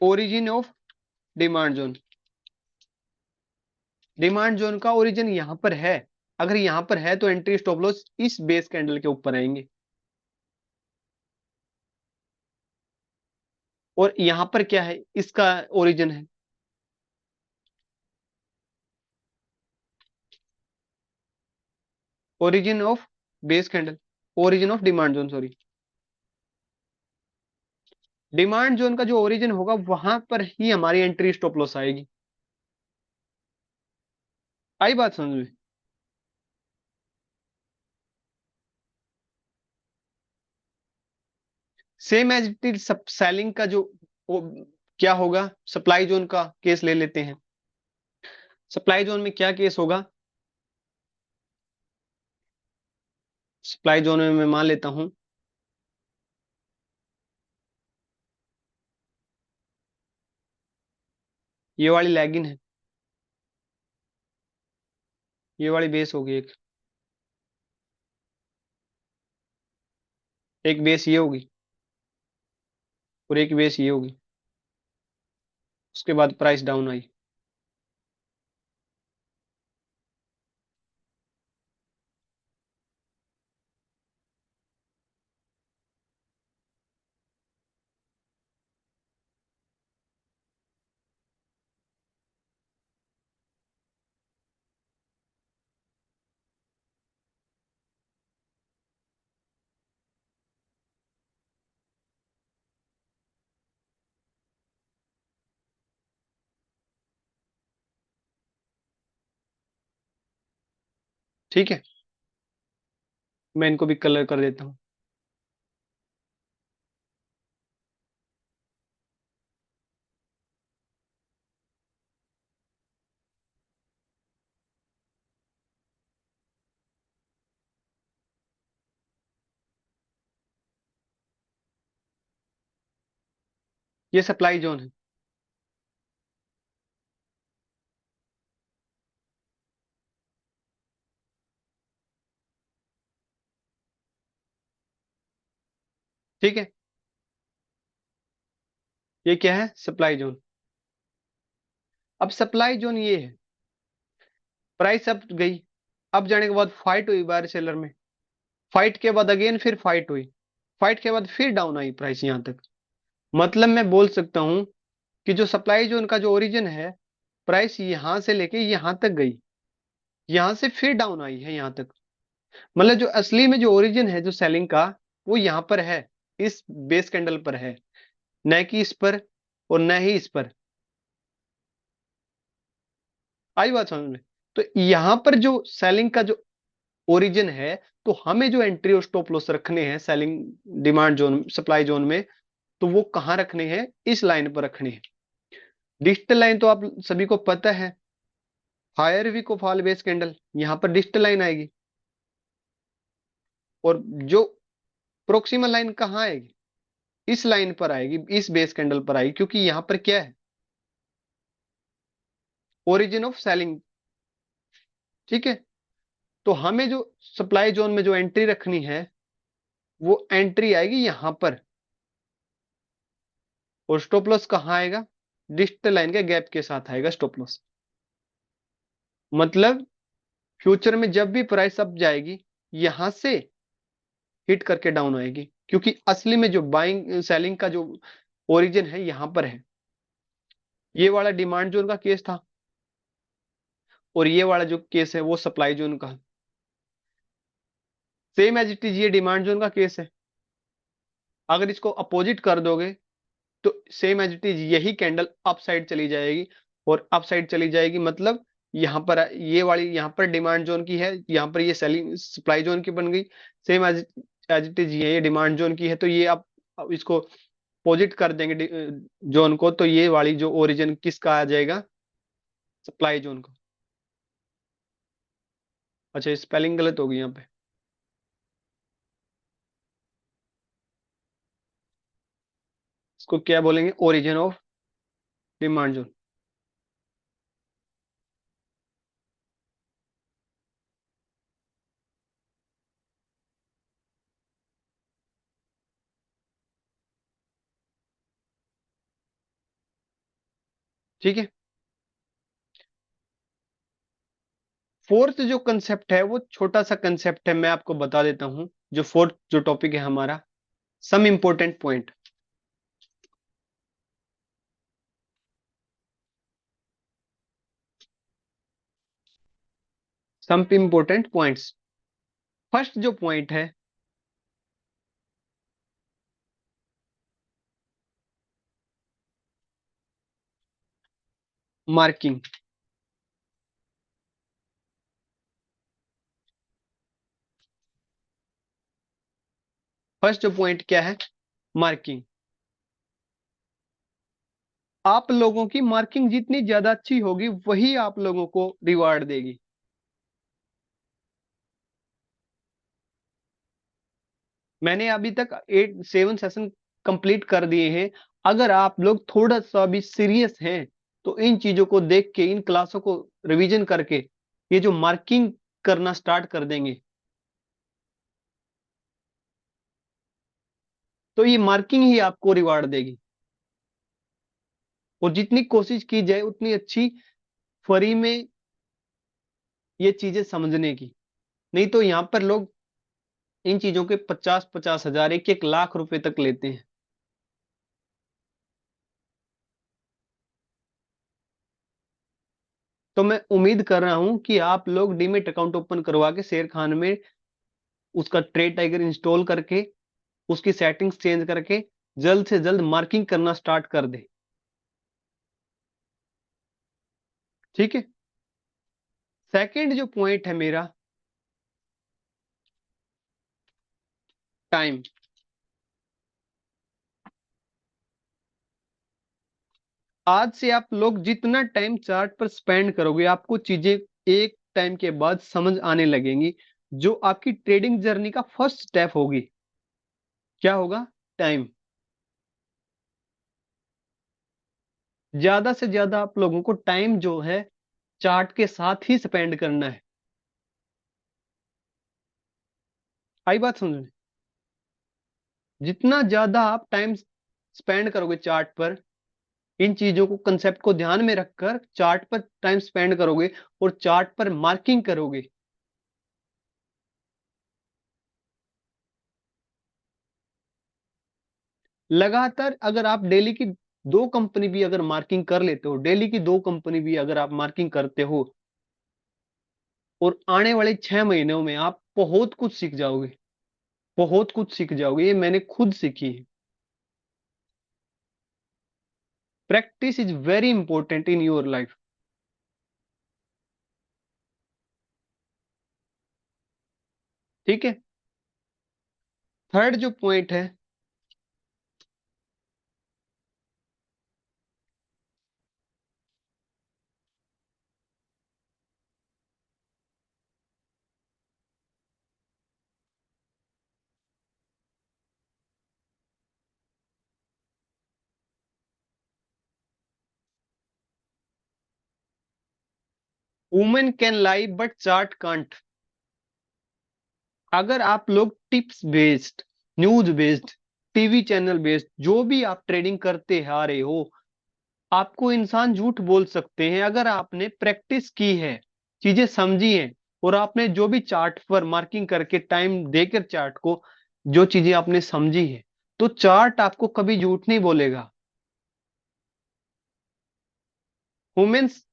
origin of demand zone, demand zone का ओरिजिन यहां पर है। अगर यहां पर है तो एंट्री स्टॉप लॉस इस बेस कैंडल के ऊपर आएंगे, और यहां पर क्या है, इसका ओरिजिन है, origin of base candle, origin of demand zone, sorry, demand zone का जो ओरिजिन होगा वहां पर ही हमारी एंट्री स्टॉप लॉस आएगी। आई बात समझ में? सेम एज इट इज सब सेलिंग का जो वो, क्या होगा, सप्लाई जोन का केस ले लेते हैं। सप्लाई जोन में क्या केस होगा, सप्लाई जोन में मैं मान लेता हूं ये वाली लैगिन है, ये वाली बेस होगी एक, एक बेस ये होगी, और एक बेस ये होगी, उसके बाद प्राइस डाउन आई। ठीक है, मैं इनको भी कलर कर देता हूं। ये सप्लाई जोन है। ठीक है, ये क्या है? Supply zone. अब सप्लाई जोन ये है, प्राइस अप गई, अब जाने के बाद फाइट हुई बायर सेलर में, फाइट के बाद अगेन फिर फाइट हुई, फाइट के बाद फिर डाउन आई प्राइस यहां तक। मतलब मैं बोल सकता हूं कि जो सप्लाई जोन का जो ओरिजिन है, प्राइस यहां से लेके यहां तक गई, यहां से फिर डाउन आई है यहां तक। मतलब जो असली में जो ओरिजिन है जो सेलिंग का, वो यहां पर है, इस बेस कैंडल पर है, न कि इस पर और न ही इस पर। आई बात समझ में? तो यहां पर जो सेलिंग का जो ओरिजिन है, तो हमें जो एंट्री और स्टॉप लॉस रखने हैं selling demand zone supply zone में, तो वो कहां रखने हैं? इस लाइन पर रखने हैं। डिजिटल लाइन तो आप सभी को पता है, higher wick of fall base candle, यहां पर डिजिटल लाइन आएगी। और जो प्रोक्सिमल लाइन कहाँ आएगी? इस लाइन पर आएगी, इस बेस कैंडल पर आएगी, क्योंकि यहां पर क्या है? Origin of selling. ठीक है, तो हमें जो सप्लाई जोन में जो एंट्री रखनी है, वो एंट्री आएगी यहां पर। और स्टॉप लॉस कहाँ आएगा? डिजिटल लाइन के गैप के साथ आएगा स्टॉप लॉस। मतलब फ्यूचर में जब भी प्राइस अप जाएगी, यहां से हिट करके डाउन आएगी, क्योंकि असली में जो बाइंग सेलिंग का जो ओरिजिन है यहां पर है। ये वाला डिमांड जोन का केस था, और ये वाला जो केस है वो सप्लाई जोन का। सेम एज इट इज ये डिमांड जोन का केस है। अगर इसको अपोजिट कर दोगे, तो सेम एज इट इज यही कैंडल अप साइड चली जाएगी, और अप साइड चली जाएगी। मतलब यहाँ पर ये वाली यहाँ पर डिमांड जोन की है, यहाँ पर ये सेलिंग सप्लाई जोन की बन गई। Same as as it is ये डिमांड जोन की है, तो ये आप इसको अपोजिट कर देंगे जोन को, तो ये वाली जो ओरिजिन किसका आ जाएगा? सप्लाई जोन का। अच्छा, स्पेलिंग गलत होगी यहाँ पे। इसको क्या बोलेंगे? Origin of demand zone. ठीक है, फोर्थ जो कंसेप्ट है वो छोटा सा कंसेप्ट है, मैं आपको बता देता हूं। जो फोर्थ जो टॉपिक है हमारा, some important point. Some important points. First जो पॉइंट है, मार्किंग। फर्स्ट जो पॉइंट क्या है? मार्किंग। आप लोगों की मार्किंग जितनी ज्यादा अच्छी होगी, वही आप लोगों को रिवार्ड देगी। मैंने अभी तक 8 7 सेशन कंप्लीट कर दिए हैं। अगर आप लोग थोड़ा सा भी सीरियस हैं, तो इन चीजों को देख के, इन क्लासों को रिवीजन करके, ये जो मार्किंग करना स्टार्ट कर देंगे, तो ये मार्किंग ही आपको रिवार्ड देगी। और जितनी कोशिश की जाए उतनी अच्छी, फ्री में ये चीजें समझने की। नहीं तो यहाँ पर लोग इन चीजों के 50 50 हजार, 1 1 लाख रुपए तक लेते हैं। तो मैं उम्मीद कर रहा हूं कि आप लोग डीमेट अकाउंट ओपन करवा के शेर खान में उसका ट्रेड टाइगर इंस्टॉल करके, उसकी सेटिंग्स चेंज करके, जल्द से जल्द मार्किंग करना स्टार्ट कर दे। ठीक है। सेकंड जो पॉइंट है मेरा, टाइम। आज से आप लोग जितना टाइम चार्ट पर स्पेंड करोगे, आपको चीजें एक टाइम के बाद समझ आने लगेंगी। जो आपकी ट्रेडिंग जर्नी का फर्स्ट स्टेप होगी, क्या होगा? टाइम। ज्यादा से ज्यादा आप लोगों को टाइम जो है चार्ट के साथ ही स्पेंड करना है। आई बात समझ में? जितना ज्यादा आप टाइम स्पेंड करोगे चार्ट पर, इन चीजों को, कंसेप्ट को ध्यान में रखकर चार्ट पर टाइम स्पेंड करोगे और चार्ट पर मार्किंग करोगे, लगातार अगर आप डेली की 2 कंपनी भी अगर मार्किंग कर लेते हो, डेली की 2 कंपनी भी अगर आप मार्किंग करते हो, और आने वाले 6 महीनों में आप बहुत कुछ सीख जाओगे, बहुत कुछ सीख जाओगे। ये मैंने खुद सीखी है। Practice is very important in your life. ठीक है। थर्ड जो पॉइंट है, women can lie but chart can't. अगर आप लोग tips based, news based, TV channel based जो भी आप ट्रेडिंग करते आ रहे हो, आपको इंसान झूठ बोल सकते हैं अगर आपने प्रैक्टिस की है, चीजें समझी हैं, और आपने जो भी चार्ट पर मार्किंग करके टाइम देकर चार्ट को, जो चीजें आपने समझी है, तो चार्ट आपको कभी झूठ नहीं बोलेगा। वुमेन्स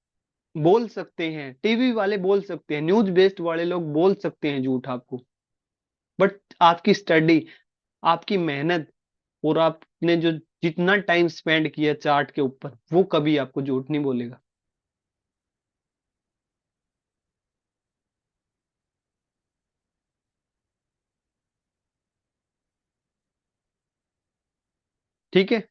बोल सकते हैं, टीवी वाले बोल सकते हैं, न्यूज बेस्ड वाले लोग बोल सकते हैं झूठ आपको, बट आपकी स्टडी, आपकी मेहनत, और आपने जो जितना टाइम स्पेंड किया चार्ट के ऊपर, वो कभी आपको झूठ नहीं बोलेगा। ठीक है।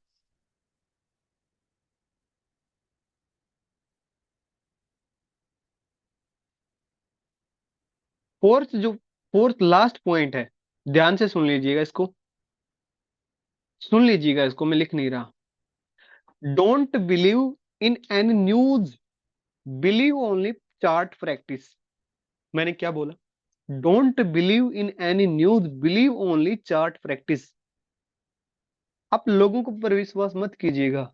फोर्थ लास्ट पॉइंट है, ध्यान से सुन लीजिएगा इसको, सुन लीजिएगा इसको, मैं लिख नहीं रहा। Don't believe in any news, believe only chart practice. मैंने क्या बोला? Don't believe in any news, believe only chart practice. आप लोगों को पर विश्वास मत कीजिएगा,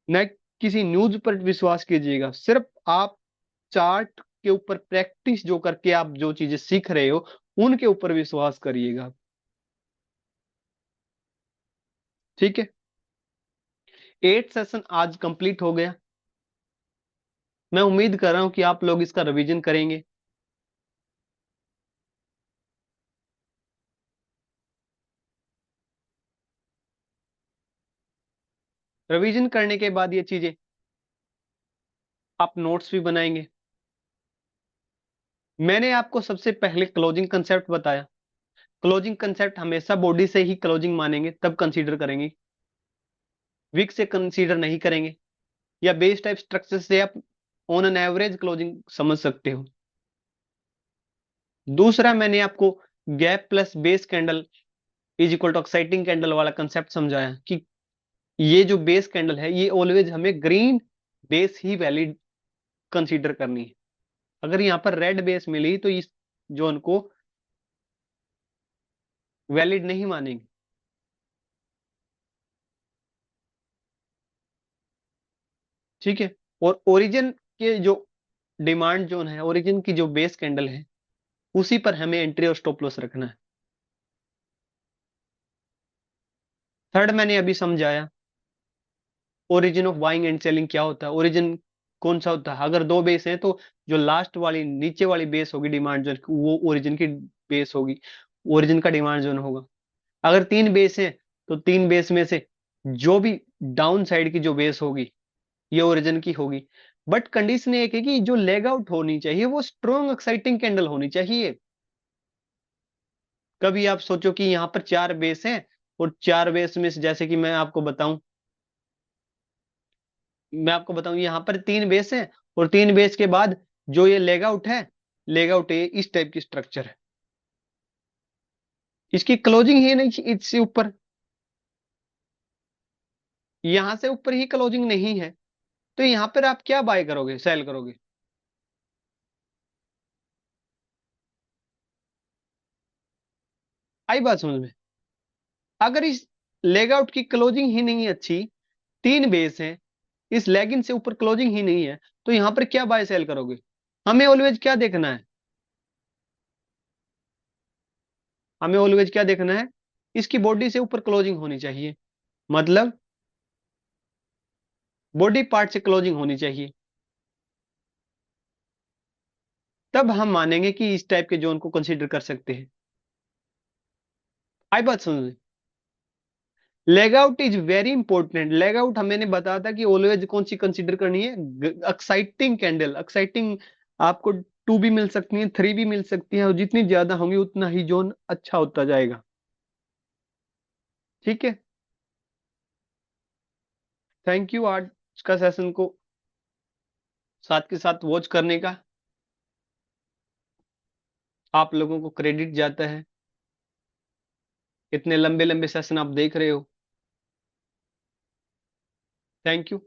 न किसी न्यूज पर विश्वास कीजिएगा। सिर्फ आप चार्ट के ऊपर प्रैक्टिस जो करके आप जो चीजें सीख रहे हो, उनके ऊपर विश्वास करिएगा। ठीक है। 8 सेशन आज कंप्लीट हो गया। मैं उम्मीद कर रहा हूं कि आप लोग इसका रिवीजन करेंगे। रिवीजन करने के बाद ये चीजें आप नोट्स भी बनाएंगे। मैंने आपको सबसे पहले क्लोजिंग कंसेप्ट बताया। क्लोजिंग कंसेप्ट हमेशा बॉडी से ही क्लोजिंग मानेंगे, तब कंसीडर करेंगे, विक से कंसीडर नहीं करेंगे, या बेस टाइप स्ट्रक्चर से आप ऑन एन एवरेज क्लोजिंग समझ सकते हो। दूसरा, मैंने आपको gap plus base candle is equal to exciting candle वाला कंसेप्ट समझाया कि ये जो बेस कैंडल है, ये ऑलवेज हमें ग्रीन बेस ही वैलिड कंसीडर करनी है। अगर यहाँ पर रेड बेस मिली तो इस जोन को वैलिड नहीं मानेंगे। ठीक है। और ओरिजिन के जो डिमांड जोन है, ओरिजिन की जो बेस कैंडल है, उसी पर हमें एंट्री और स्टॉप लॉस रखना है। थर्ड, मैंने अभी समझाया origin of buying and selling क्या होता है। ओरिजिन कौन सा होता है? अगर 2 बेस हैं तो जो लास्ट वाली नीचे वाली बेस होगी डिमांड जोन, वो ओरिजिन की बेस होगी, ओरिजिन का डिमांड जोन होगा। अगर 3 बेस हैं तो 3 बेस में से जो भी डाउन साइड की जो बेस होगी, ये ओरिजिन की होगी। बट कंडीशन एक है कि जो लेग आउट होनी चाहिए वो स्ट्रॉन्ग एक्साइटिंग कैंडल होनी चाहिए। कभी आप सोचो कि यहाँ पर 4 बेस हैं, और 4 बेस में से जैसे कि मैं आपको बताऊं यहाँ पर 3 बेस हैं, और 3 बेस के बाद जो ये लेग आउट है, लेग आउट है इस टाइप की स्ट्रक्चर है, इसकी क्लोजिंग है नहीं इससे ऊपर। यहां से ऊपर ही क्लोजिंग नहीं है, तो यहां पर आप क्या बाय करोगे, सेल करोगे? आई बात समझ में? अगर इस लेग आउट की क्लोजिंग ही नहीं अच्छी, तीन बेस हैं, इस लेगिन से ऊपर क्लोजिंग ही नहीं है, तो यहां पर क्या बाय सेल करोगे? हमें ऑलवेज क्या देखना है? हमें ऑलवेज क्या देखना है? इसकी बॉडी से ऊपर क्लोजिंग होनी चाहिए, मतलब बॉडी पार्ट से क्लोजिंग होनी चाहिए, तब हम मानेंगे कि इस टाइप के जोन को कंसीडर कर सकते हैं। आई बात समझ में? Leg out is very important. Leg out मैंने बताया था कि ऑलवेज कौन सी कंसीडर करनी है, एक्साइटिंग कैंडल, एक्साइटिंग। आपको टू भी मिल सकती है, थ्री भी मिल सकती है, और जितनी ज्यादा होंगी उतना ही जोन अच्छा होता जाएगा। ठीक है। थैंक यू आज का सेशन को साथ के साथ वॉच करने का। आप लोगों को क्रेडिट जाता है, इतने लंबे लंबे सेशन आप देख रहे हो। Thank you.